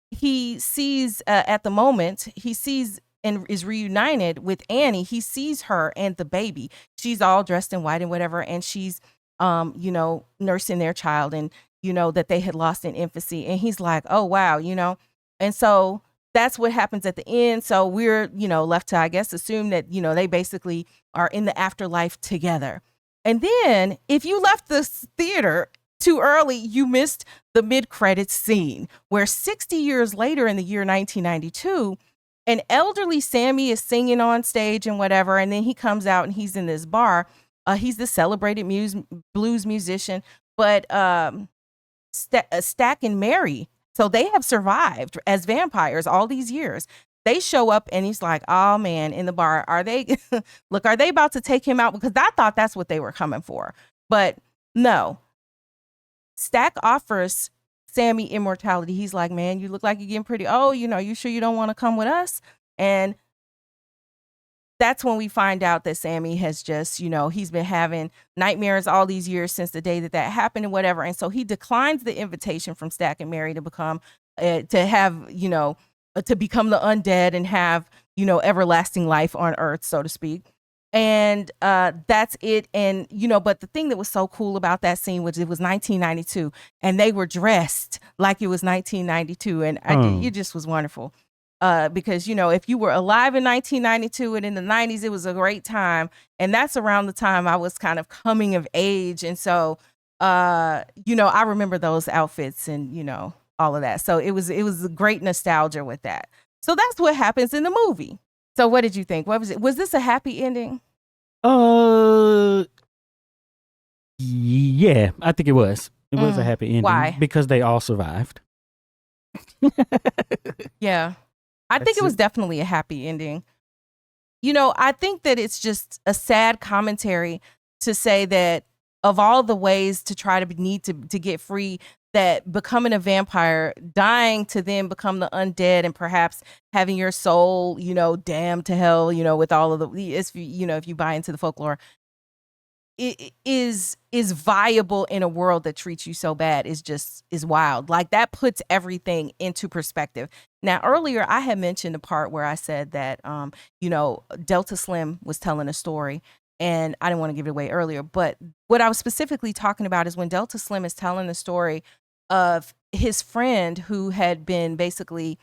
he sees at the moment, he sees and is reunited with Annie. He sees her and the baby. She's all dressed in white and whatever. And she's, nursing their child, and, that they had lost in infancy. And he's like, oh, wow, And so that's what happens at the end. So we're, left to, I guess, assume that, they basically are in the afterlife together. And then if you left this theater too early, you missed the mid-credits scene where 60 years later in the year 1992, an elderly Sammy is singing on stage and whatever. And then he comes out and he's in this bar. He's the celebrated blues musician, but Stack and Mary, so they have survived as vampires all these years. They show up and he's like, oh man, in the bar, are they about to take him out? Because I thought that's what they were coming for. But no. Stack offers Sammy immortality. He's like, man, you look like you're getting pretty old. You sure you don't want to come with us? And that's when we find out that Sammy has just, he's been having nightmares all these years since the day that happened and whatever. And so he declines the invitation from Stack and Mary to become, to have, to become the undead and have, everlasting life on earth, so to speak. And that's it. And, but the thing that was so cool about that scene was it was 1992 and they were dressed like it was 1992. And it just was wonderful because, if you were alive in 1992 and in the 90s, it was a great time. And that's around the time I was kind of coming of age. And so, I remember those outfits and, all of that. So it was a great nostalgia with that. So that's what happens in the movie. So what did you think? What was it? Was this a happy ending? Yeah, I think it was. It was a happy ending. Why? Because they all survived. Yeah. I think it was definitely a happy ending. I think that it's just a sad commentary to say that of all the ways to try to need to get free, that becoming a vampire, dying to then become the undead, and perhaps having your soul, damned to hell, with all of the, if you buy into the folklore, it is viable in a world that treats you so bad is wild. Like that puts everything into perspective. Now, earlier I had mentioned the part where I said that, Delta Slim was telling a story. And I didn't want to give it away earlier, but what I was specifically talking about is when Delta Slim is telling the story of his friend who had been basically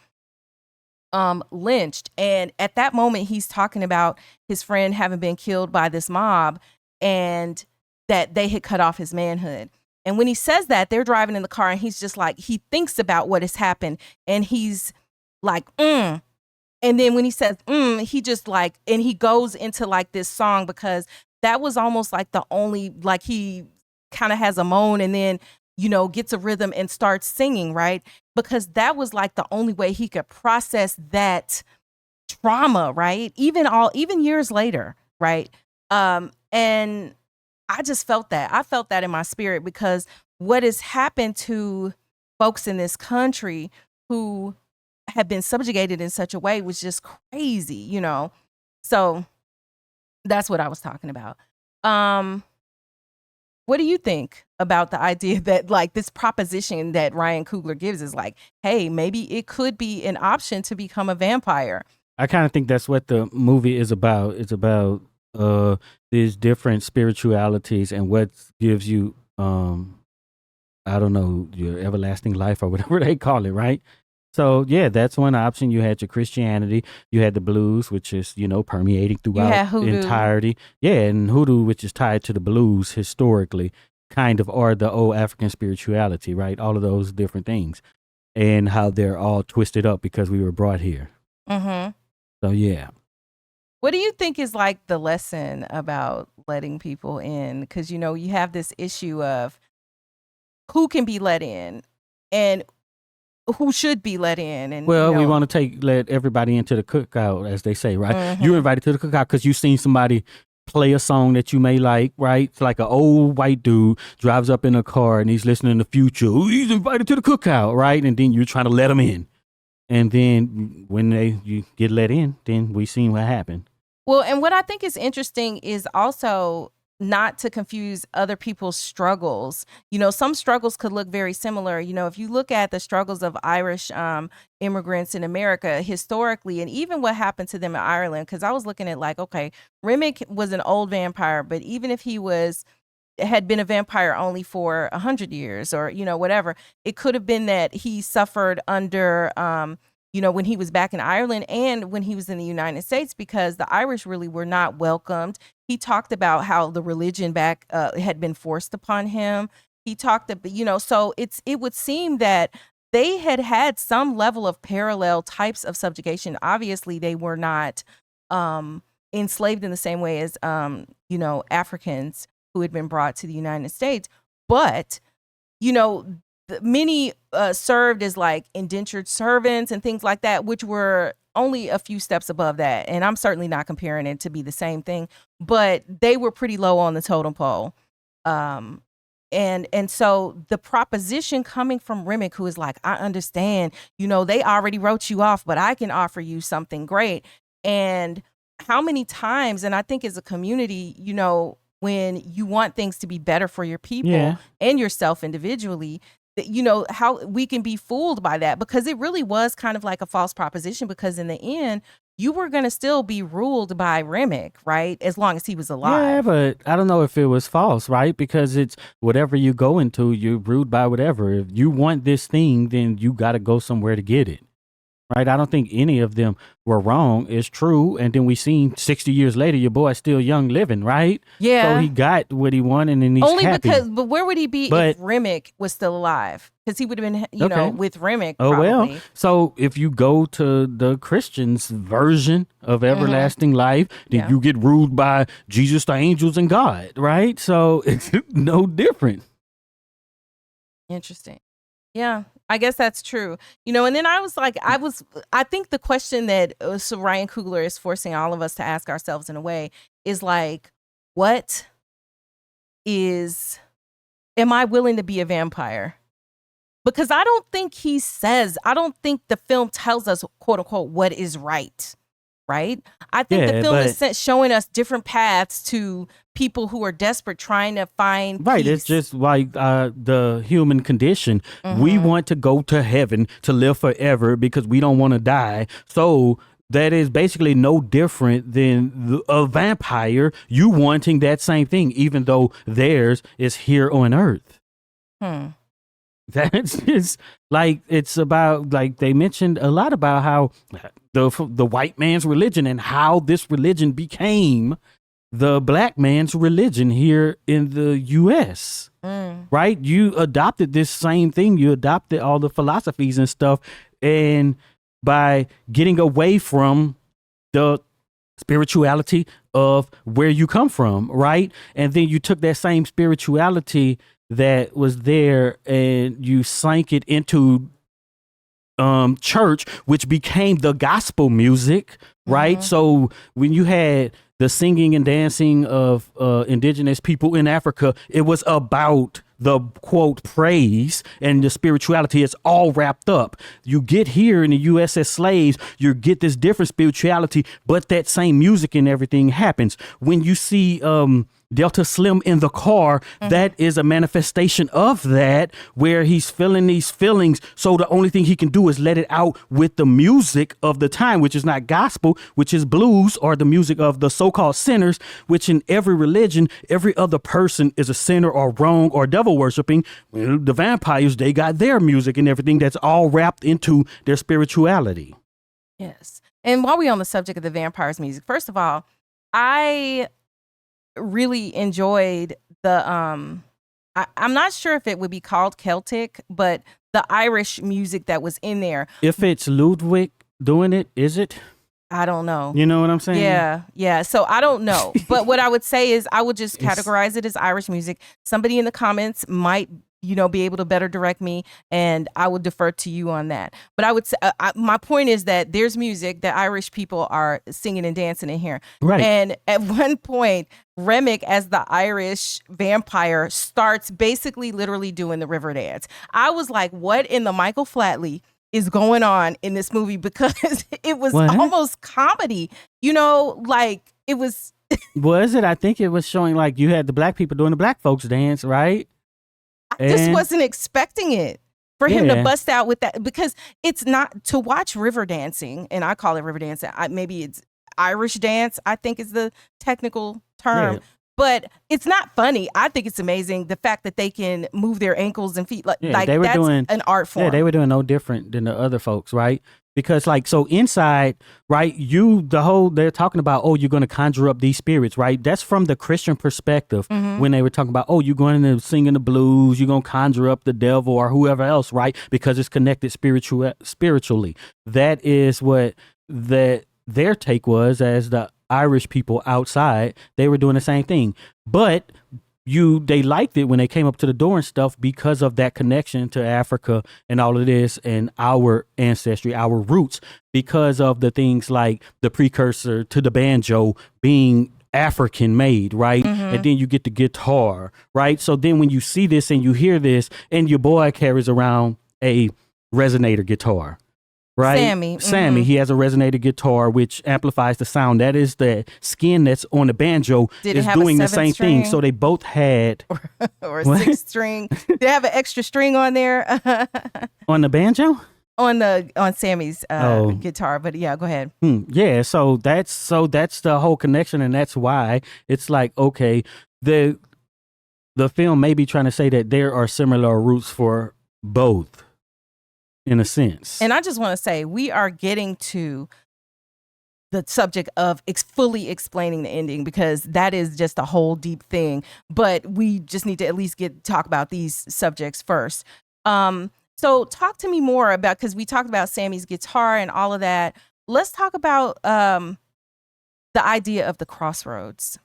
lynched. And at that moment, he's talking about his friend having been killed by this mob and that they had cut off his manhood. And when he says that, they're driving in the car and he's just like, he thinks about what has happened and he's like, And then when he says, he just like, and he goes into like this song because that was almost like the only, like he kind of has a moan and then, gets a rhythm and starts singing, right? Because that was like the only way he could process that trauma, right? Even years later, right? And I just felt that. I felt that in my spirit because what has happened to folks in this country who have been subjugated in such a way was just crazy, So that's what I was talking about. What do you think about the idea that like this proposition that Ryan Coogler gives is like, hey, maybe it could be an option to become a vampire? I kind of think that's what the movie is about. It's about these different spiritualities and what gives you I don't know, your everlasting life or whatever they call it, right? So yeah, that's one option. You had your Christianity, you had the blues, which is, permeating throughout the entirety. Yeah, and hoodoo, which is tied to the blues historically, kind of, or the old African spirituality, right? All of those different things. And how they're all twisted up because we were brought here. Mm-hmm. So yeah. What do you think is like the lesson about letting people in? Because, you have this issue of who can be let in and who should be let in. And well, we want to let everybody into the cookout, as they say, right? Mm-hmm. You're invited to the cookout because you've seen somebody play a song that you may like, right? It's like an old white dude drives up in a car and he's listening to Future. Ooh, he's invited to the cookout, right? And then you're trying to let him in. And then when you get let in, then we seen what happened. Well, and what I think is interesting is also not to confuse other people's struggles. Some struggles could look very similar. If you look at the struggles of Irish immigrants in America historically, and even what happened to them in Ireland, because I was looking at like, okay, Remick was an old vampire, but even if he had been a vampire only for 100 years or, whatever, it could have been that he suffered under when he was back in Ireland and when he was in the United States, because the Irish really were not welcomed. He talked about how the religion back had been forced upon him. He talked about, so it would seem that they had some level of parallel types of subjugation. Obviously, they were not enslaved in the same way as, Africans who had been brought to the United States. But, many served as like indentured servants and things like that, which were only a few steps above that. And I'm certainly not comparing it to be the same thing, but they were pretty low on the totem pole. And so the proposition coming from Remick, who is like, I understand, they already wrote you off, but I can offer you something great. And how many times, and I think as a community, when you want things to be better for your people and yourself individually, how we can be fooled by that, because it really was kind of like a false proposition, because in the end, you were going to still be ruled by Remick, right? As long as he was alive. Yeah, but I don't know if it was false, right? Because it's whatever you go into, you're ruled by whatever. If you want this thing, then you got to go somewhere to get it. Right? I don't think any of them were wrong. It's true. And then we seen 60 years later, your boy's still young living, right? Yeah. So he got what he wanted and he's only happy. But where would he be if Remick was still alive? Because he would have been, with Remick. Oh, probably. well. So if you go to the Christians' version of everlasting life, then you get ruled by Jesus, the angels, and God, right? So it's no different. Interesting. Yeah, I guess that's true. And then I was like, I think the question that so Ryan Coogler is forcing all of us to ask ourselves in a way is like, am I willing to be a vampire? Because I don't think the film tells us, quote unquote, what is right. Right? I think the film is showing us different paths to people who are desperate, trying to find peace. It's just like the human condition. We want to go to heaven to live forever because we don't want to die. So that is basically no different than a vampire, you wanting that same thing, even though theirs is here on earth. That's just like, it's about, like, they mentioned a lot about how the white man's religion and how this religion became the black man's religion here in the U.S. Right? You adopted this same thing. You adopted all the philosophies and stuff, and by getting away from the spirituality of where you come from, right? And then you took that same spirituality that was there and you sank it into church, which became the gospel music, right? So when you had the singing and dancing of indigenous people in Africa, it was about the quote praise and the spirituality. It's all wrapped up. You get here in the U.S. as slaves, you get this different spirituality, but that same music and everything happens. When you see Delta Slim in the car, that is a manifestation of that, where he's feeling these feelings. So the only thing he can do is let it out with the music of the time, which is not gospel, which is blues, or the music of the so-called sinners, which in every religion, every other person is a sinner or wrong or devil worshiping. The vampires, they got their music and everything that's all wrapped into their spirituality. Yes. And while we're on the subject of the vampires music, first of all, I really enjoyed the I'm not sure if it would be called Celtic, but the Irish music that was in there. If it's Ludwig doing it, is it? I don't know. You know what I'm saying? Yeah. So I don't know. But what I would say is I would just categorize it as Irish music. Somebody in the comments might, be able to better direct me, and I would defer to you on that. But I would say, my point is that there's music that Irish people are singing and dancing in here. Right. And at one point, Remick, as the Irish vampire, starts basically literally doing the river dance. I was like, what in the Michael Flatley is going on in this movie? Because it was almost comedy, like it was. Was it? I think it was showing like you had the black people doing the black folks dance, right? I just wasn't expecting it for him to bust out with that, because it's not to watch river dancing, and I call it river dancing. Maybe it's Irish dance, I think is the technical term. But it's not funny. I think it's amazing the fact that they can move their ankles and feet like they were that's doing an art form. Yeah, they were doing no different than the other folks, right? Because so inside, right, they're talking about, you're going to conjure up these spirits, right? That's from the Christian perspective when they were talking about, you're going to sing in the blues, you're going to conjure up the devil or whoever else, right? Because it's connected spiritually. That is what their take was, as the Irish people outside, they were doing the same thing. But they liked it when they came up to the door and stuff because of that connection to Africa and all of this and our ancestry, our roots, because of the things like the precursor to the banjo being African made, right? And then you get the guitar, right? So then when you see this and you hear this, and your boy carries around a resonator guitar, right? Sammy, he has a resonator guitar which amplifies the sound. That is the skin that's on the banjo is doing the same thing. So they both had or a 6-string. They have an extra string on there on the banjo. On Sammy's guitar, but yeah, go ahead. Yeah, so that's the whole connection, and that's why it's like, okay, the film may be trying to say that there are similar roots for both, in a sense. And I just want to say, we are getting to the subject of fully explaining the ending, because that is just a whole deep thing. But we just need to at least talk about these subjects first. So talk to me more about, because we talked about Sammy's guitar and all of that. Let's talk about the idea of the crossroads.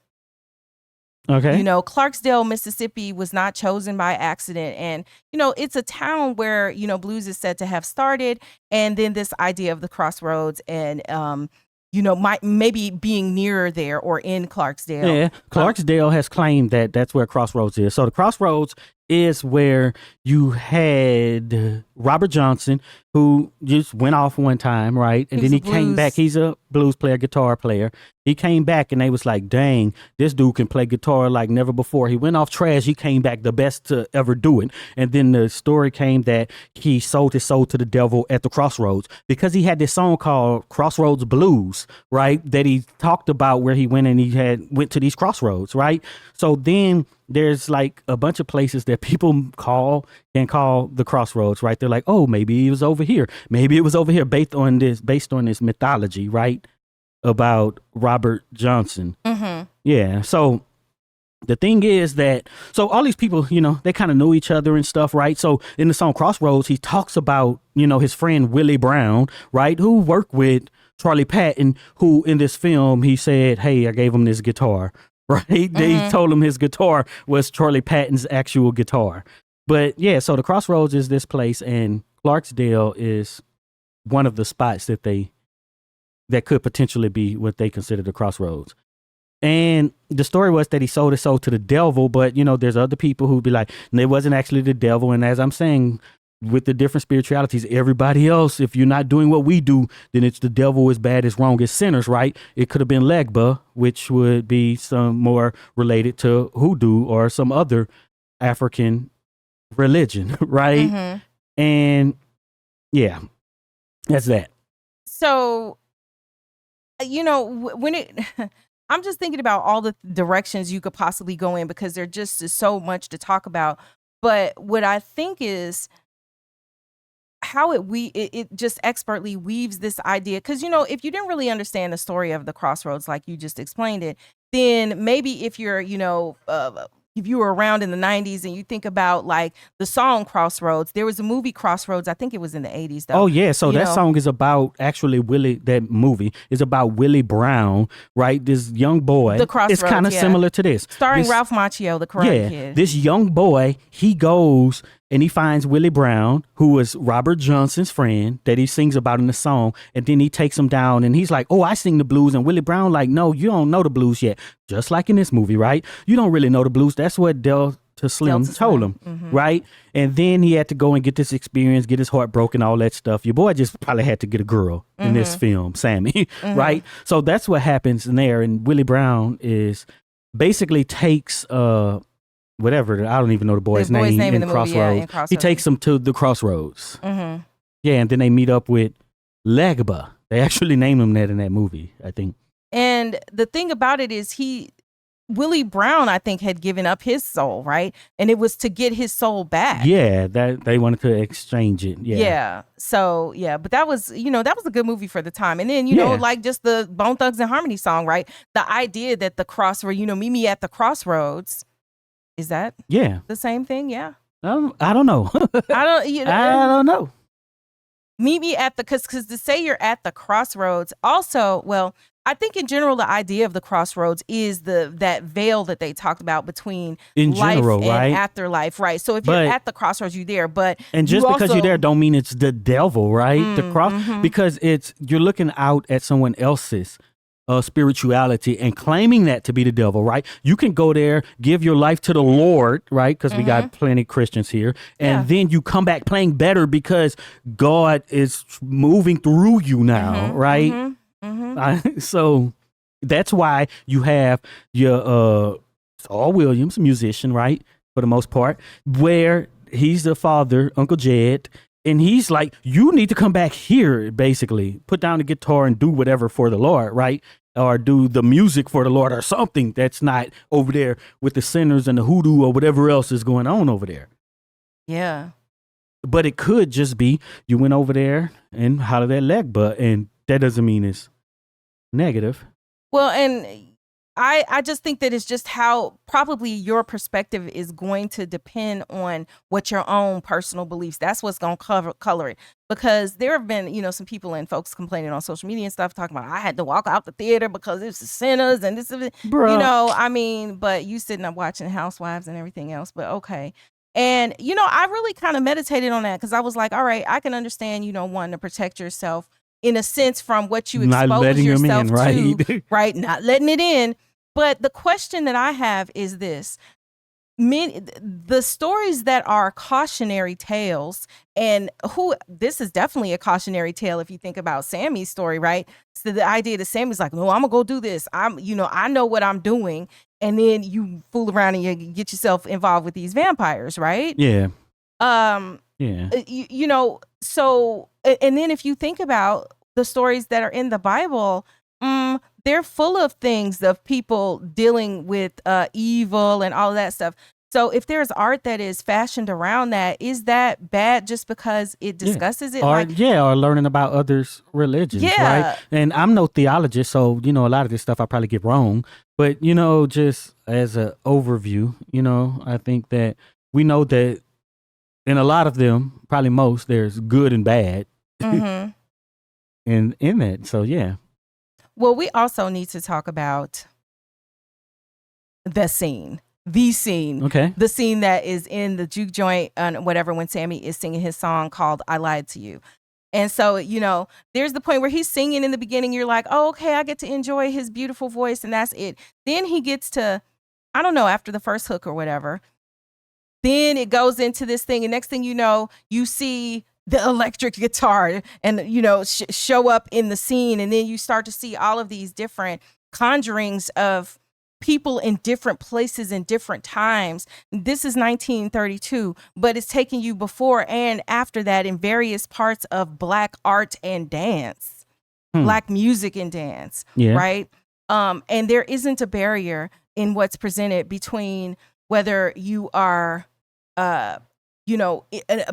Okay. Clarksdale, Mississippi was not chosen by accident. And, it's a town where, blues is said to have started. And then this idea of the crossroads and, maybe being nearer there or in Clarksdale. Yeah, Clarksdale has claimed that that's where Crossroads is. So the Crossroads is where you had Robert Johnson, who just went off one time, right? And then he came back. He's a blues player, guitar player. He came back and they was like, dang, this dude can play guitar like never before. He went off trash. He came back the best to ever do it. And then the story came that he sold his soul to the devil at the Crossroads because he had this song called Crossroads Blues, right? That he talked about where he went and he went to these crossroads, right? So then there's like a bunch of places that people can call the crossroads, right? They're like, oh, maybe it was over here. Maybe it was over here based on this mythology, right? About Robert Johnson. Mm-hmm. Yeah. So the thing is that, so all these people, they kind of know each other and stuff, right? So in the song Crossroads, he talks about, his friend Willie Brown, right? Who worked with Charlie Patton, who in this film, he said, hey, I gave him this guitar, right? They told him his guitar was Charlie Patton's actual guitar. But yeah, so the Crossroads is this place, and Clarksdale is one of the spots that could potentially be what they consider the crossroads. And the story was that he sold his soul to the devil, but there's other people who'd be like, it wasn't actually the devil. And as I'm saying, with the different spiritualities, everybody else, if you're not doing what we do, then it's the devil, as bad as wrong as sinners, right? It could have been Legba, which would be some more related to hoodoo or some other African religion, right? Mm-hmm. And yeah, that's that. So, when it, I'm just thinking about all the directions you could possibly go in, because there just is so much to talk about. But what I think is how it just expertly weaves this idea. Because, if you didn't really understand the story of the crossroads, like you just explained it, then maybe if you're, if you were around in the 90s and you think about like the song Crossroads, there was a movie Crossroads. I think it was in the 80s though. Oh yeah. So that song is about actually that movie is about Willie Brown, right? This young boy. The Crossroads. It's kind of similar to this. Starring Ralph Macchio, the Karate Kid. This young boy, he goes and he finds Willie Brown, who was Robert Johnson's friend that he sings about in the song. And then he takes him down and he's like, oh, I sing the blues. And Willie Brown like, no, you don't know the blues yet. Just like in this movie, right? You don't really know the blues. That's what Delta Slim told him, right? And then he had to go and get this experience, get his heart broken, all that stuff. Your boy just probably had to get a girl in this film, Sammy, right? So that's what happens in there. And Willie Brown is basically takes whatever, I don't even know the boy's name in the Crossroads. Crossroads. He takes him to the Crossroads. Yeah, and then they meet up with Legba. They actually name him that in that movie, I think. And the thing about it is Willie Brown, I think, had given up his soul, right? And it was to get his soul back. Yeah, that they wanted to exchange it. Yeah. So, yeah, but that was, that was a good movie for the time. And then, like just the Bone Thugs and Harmony song, right? The idea that the crossroads, meet me at the crossroads. Is that the same thing? Yeah. I don't know. I don't know. Meet me at because to say you're at the crossroads also, well, I think in general, the idea of the crossroads is that veil that they talked about between life and afterlife, right? So if you're at the crossroads, you're there. And just because you're there don't mean it's the devil, right? The cross, because you're looking out at someone else's spirituality and claiming that to be the devil, right? You can go there, give your life to the Lord, right? Because we got plenty of Christians here. And then you come back playing better because God is moving through you now, right? So that's why you have your Saul Williams, musician, right? For the most part, where he's the father, Uncle Jed, and he's like, you need to come back here, basically. Put down the guitar and do whatever for the Lord, right? Or do the music for the Lord or something that's not over there with the sinners and the hoodoo or whatever else is going on over there. Yeah. But it could just be you went over there and hollered at Legba, and that doesn't mean it's negative. Well, and I just think that it's just how probably your perspective is going to depend on what your own personal beliefs. That's what's going to color it. Because there have been, some people and folks complaining on social media and stuff talking about I had to walk out the theater because it was the sinners and this, but you sitting up watching Housewives and everything else. But okay. And, I really kind of meditated on that because I was like, all right, I can understand, wanting to protect yourself in a sense from what you expose yourself to, right? Not letting it in. But the question that I have is this. The stories that are cautionary tales, and this is definitely a cautionary tale if you think about Sammy's story, right? So the idea that Sammy's like, no, I'm gonna go do this. I know what I'm doing. And then you fool around and you get yourself involved with these vampires, right? Yeah. So, and then if you think about the stories that are in the Bible, they're full of things of people dealing with evil and all of that stuff. So if there's art that is fashioned around that, is that bad just because it discusses it? Or learning about others' religions, right? And I'm no theologist, so a lot of this stuff I probably get wrong. But just as an overview, I think that we know that in a lot of them, probably most, there's good and bad in that. So yeah. Well, we also need to talk about the scene. The scene. Okay. The scene that is in the juke joint and whatever when Sammy is singing his song called I Lied to You. And so, there's the point where he's singing in the beginning. You're like, oh, okay, I get to enjoy his beautiful voice. And that's it. Then he gets to, I don't know, after the first hook or whatever, then it goes into this thing. And next thing you know, you see the electric guitar and, show up in the scene. And then you start to see all of these different conjurings of people in different places in different times. This is 1932, but it's taking you before and after that in various parts of Black art and dance, Black music and dance, right? And there isn't a barrier in what's presented between whether you are, a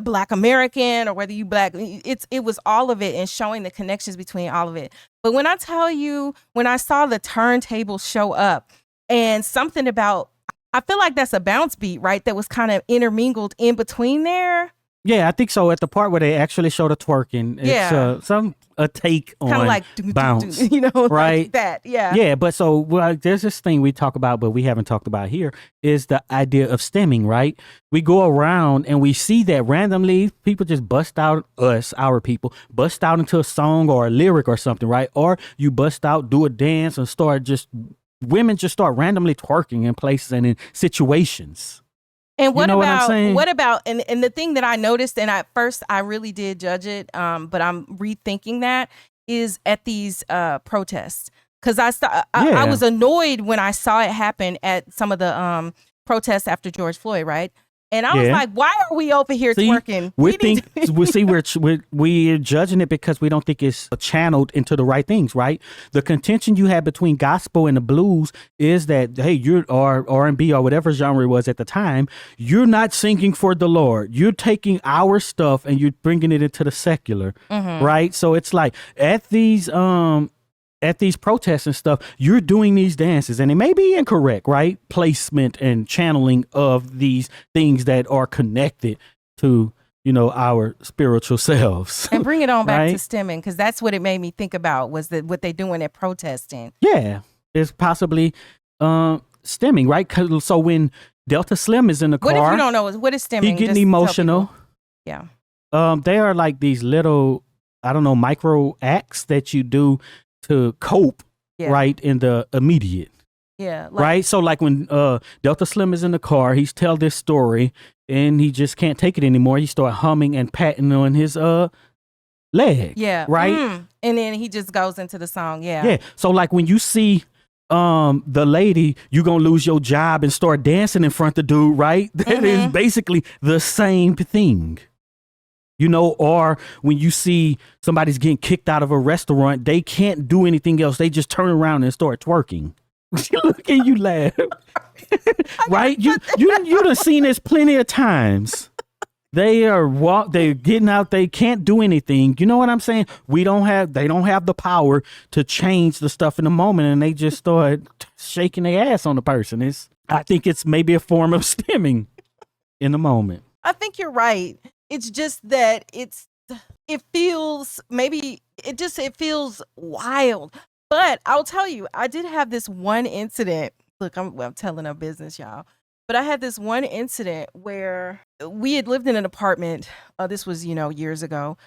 Black American or whether you Black. It was all of it and showing the connections between all of it. But when I tell you, when I saw the turntable show up, and something about, I feel like that's a bounce beat, right? That was kind of intermingled in between there. Yeah, I think so. At the part where they actually show the twerking, it's a take on kind of like bounce, right? Like that. Yeah. Yeah, but so there's this thing we talk about, but we haven't talked about here, is the idea of stemming, right? We go around and we see that randomly people just bust out, our people, bust out into a song or a lyric or something, right? Or you bust out, do a dance and women just start randomly twerking in places and in situations. And what about, and the thing that I noticed, and at first I really did judge it, but I'm rethinking that, is at these protests. Because I was annoyed when I saw it happen at some of the protests after George Floyd, right? And I was like, why are we over here twerking? We're judging it because we don't think it's channeled into the right things, right? The contention you had between gospel and the blues is that, hey, you're R&B or whatever genre it was at the time, you're not singing for the Lord. You're taking our stuff and you're bringing it into the secular, right? So it's like at these protests and stuff, you're doing these dances and it may be incorrect, right? Placement and channeling of these things that are connected to, our spiritual selves. And bring it on back to stemming, because that's what it made me think about, was that what they doing at protesting. Yeah, it's possibly stemming, right? So when Delta Slim is in the car. What if you don't know? What is stemming? He getting emotional. Yeah. They are like these little, I don't know, micro acts that you do to cope, right, in the immediate. Yeah. Right? So like when Delta Slim is in the car, he's tell this story and he just can't take it anymore. He start humming and patting on his leg. Yeah. Right? And then he just goes into the song. Yeah. Yeah. So like when you see the lady, you're gonna lose your job and start dancing in front of the dude, right? That is basically the same thing. Or when you see somebody's getting kicked out of a restaurant, they can't do anything else. They just turn around and start twerking. Look at you laugh. Right? You done seen this plenty of times. They're getting out, they can't do anything. You know what I'm saying? They don't have the power to change the stuff in the moment, and they just start shaking their ass on the person. I think it's maybe a form of stemming in the moment. I think you're right. It's just that it feels wild. But I'll tell you, I did have this one incident. Look, I'm telling a business, y'all. But I had this one incident where we had lived in an apartment. This was, years ago.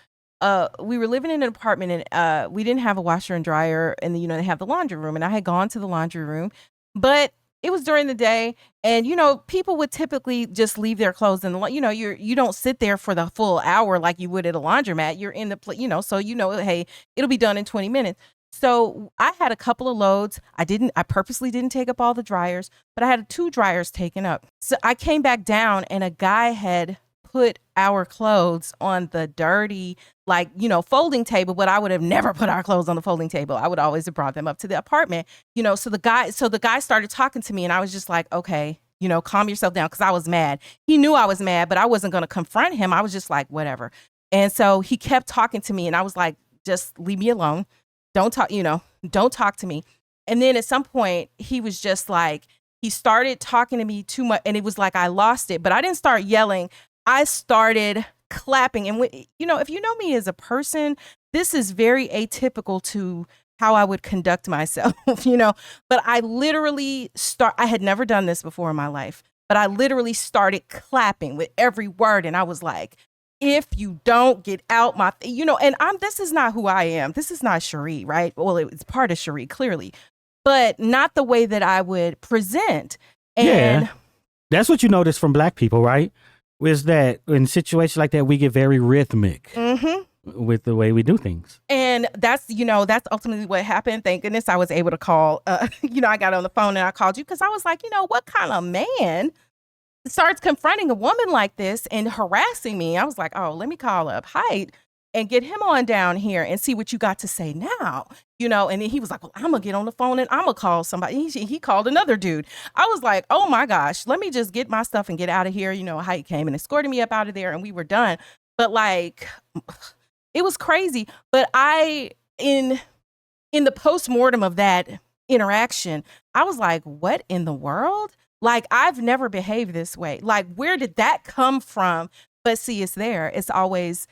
We were living in an apartment and we didn't have a washer and dryer. And then, they have the laundry room. And I had gone to the laundry room. But it was during the day, and people would typically just leave their clothes in the you don't sit there for the full hour like you would at a laundromat. You're in the so hey, it'll be done in 20 minutes. So I had a couple of loads. I purposely didn't take up all the dryers, but I had 2 dryers taken up. So I came back down and a guy had put our clothes on the dirty, like, you know, folding table, but I would have never put our clothes on the folding table. I would always have brought them up to the apartment, you know. So the guy started talking to me, and I was just like, okay, you know, calm yourself down, because I was mad. He knew I was mad, but I wasn't going to confront him. I was just like, whatever. And so he kept talking to me, and I was like, just leave me alone. Don't talk, you know, don't talk to me. And then at some point, he was just like, he started talking to me too much, and it was like I lost it. But I didn't start yelling. I started clapping. And, you know, if you know me as a person, this is very atypical to how I would conduct myself, you know. But I literally I had never done this before in my life, but I literally started clapping with every word. And I was like, if you don't get out my, you know, and this is not who I am. This is not Cheri, right? Well, it's part of Cheri, clearly, but not the way that I would present. And yeah, that's what you notice from Black people, right? Is that in situations like that, we get very rhythmic with the way we do things. And that's, you know, that's ultimately what happened. Thank goodness I was able to call, you know, I got on the phone and I called you, because I was like, you know, what kind of man starts confronting a woman like this and harassing me? I was like, oh, let me call up Heit and get him on down here and see what you got to say now, you know. And then he was like, well, I'm gonna get on the phone and I'm gonna call somebody. He called another dude. I was like, oh my gosh, let me just get my stuff and get out of here. You know, Heit came and escorted me up out of there, and we were done. But like, it was crazy. But in the postmortem of that interaction, I was like, what in the world? Like, I've never behaved this way. Like, where did that come from? But see, it's there. It's always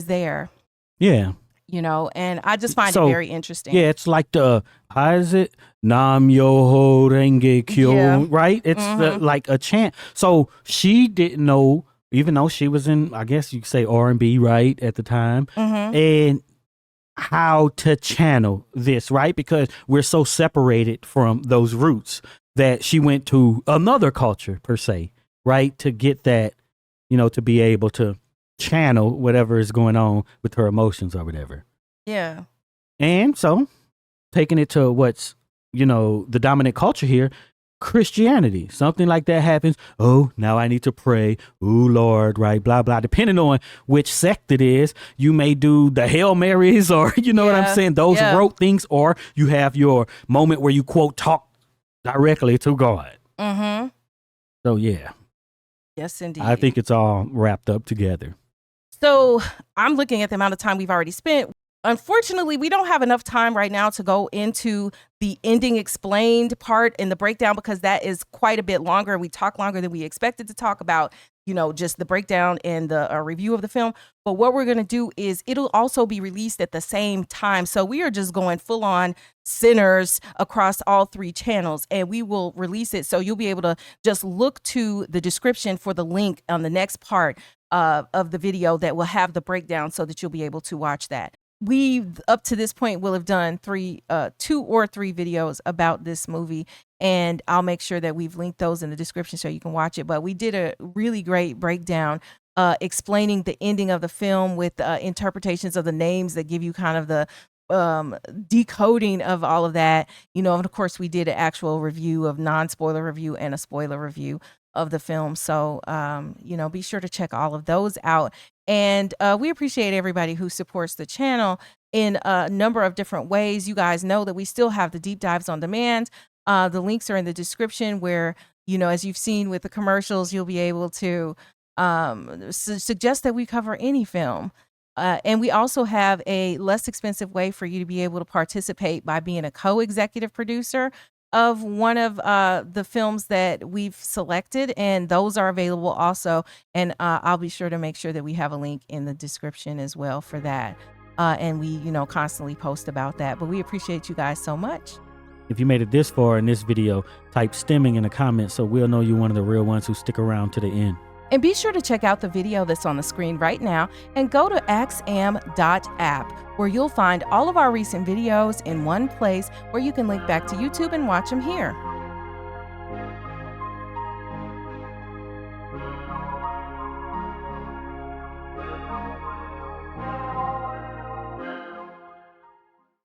there. Yeah. You know, and I just find it very interesting. Yeah, it's like how is it? Nam Yoho Renge Kyo, right? It's like a chant. So she didn't know, even though she was in, I guess you could say R&B, right, at the time, and how to channel this, right? Because we're so separated from those roots that she went to another culture, per se, right? To get that, you know, to be able to channel whatever is going on with her emotions or whatever. Yeah. And so taking it to what's, you know, the dominant culture here, Christianity, something like that happens. Oh, now I need to pray. Oh, Lord, right? Blah, blah. Depending on which sect it is, you may do the Hail Marys, or, you know what I'm saying? Those rote things, or you have your moment where you, quote, talk directly to God. So, yeah. Yes, indeed. I think it's all wrapped up together. So I'm looking at the amount of time we've already spent. Unfortunately, we don't have enough time right now to go into the ending explained part and the breakdown, because that is quite a bit longer. We talk longer than we expected to talk about, you know, just the breakdown and the review of the film. But what we're going to do is it'll also be released at the same time. So we are just going full on Sinners across all 3 channels, and we will release it. So you'll be able to just look to the description for the link on the next part of the video that will have the breakdown, so that you'll be able to watch that. We, up to this point, will have done 2 or 3 videos about this movie, and I'll make sure that we've linked those in the description so you can watch it. But we did a really great breakdown explaining the ending of the film with interpretations of the names that give you kind of the decoding of all of that, you know. And of course, we did an actual review of non-spoiler review and a spoiler review of the film. So, you know, be sure to check all of those out. And we appreciate everybody who supports the channel in a number of different ways. You guys know that we still have the deep dives on demand. The links are in the description, where, you know, as you've seen with the commercials, you'll be able to suggest that we cover any film. And we also have a less expensive way for you to be able to participate by being a co-executive producer of one of the films that we've selected, and those are available also. And I'll be sure to make sure that we have a link in the description as well for that. And we, you know, constantly post about that. But we appreciate you guys so much. If you made it this far in this video, type stemming in the comments so we'll know you're one of the real ones who stick around to the end. And be sure to check out the video that's on the screen right now, and go to axiom.app, where you'll find all of our recent videos in one place, where you can link back to YouTube and watch them here.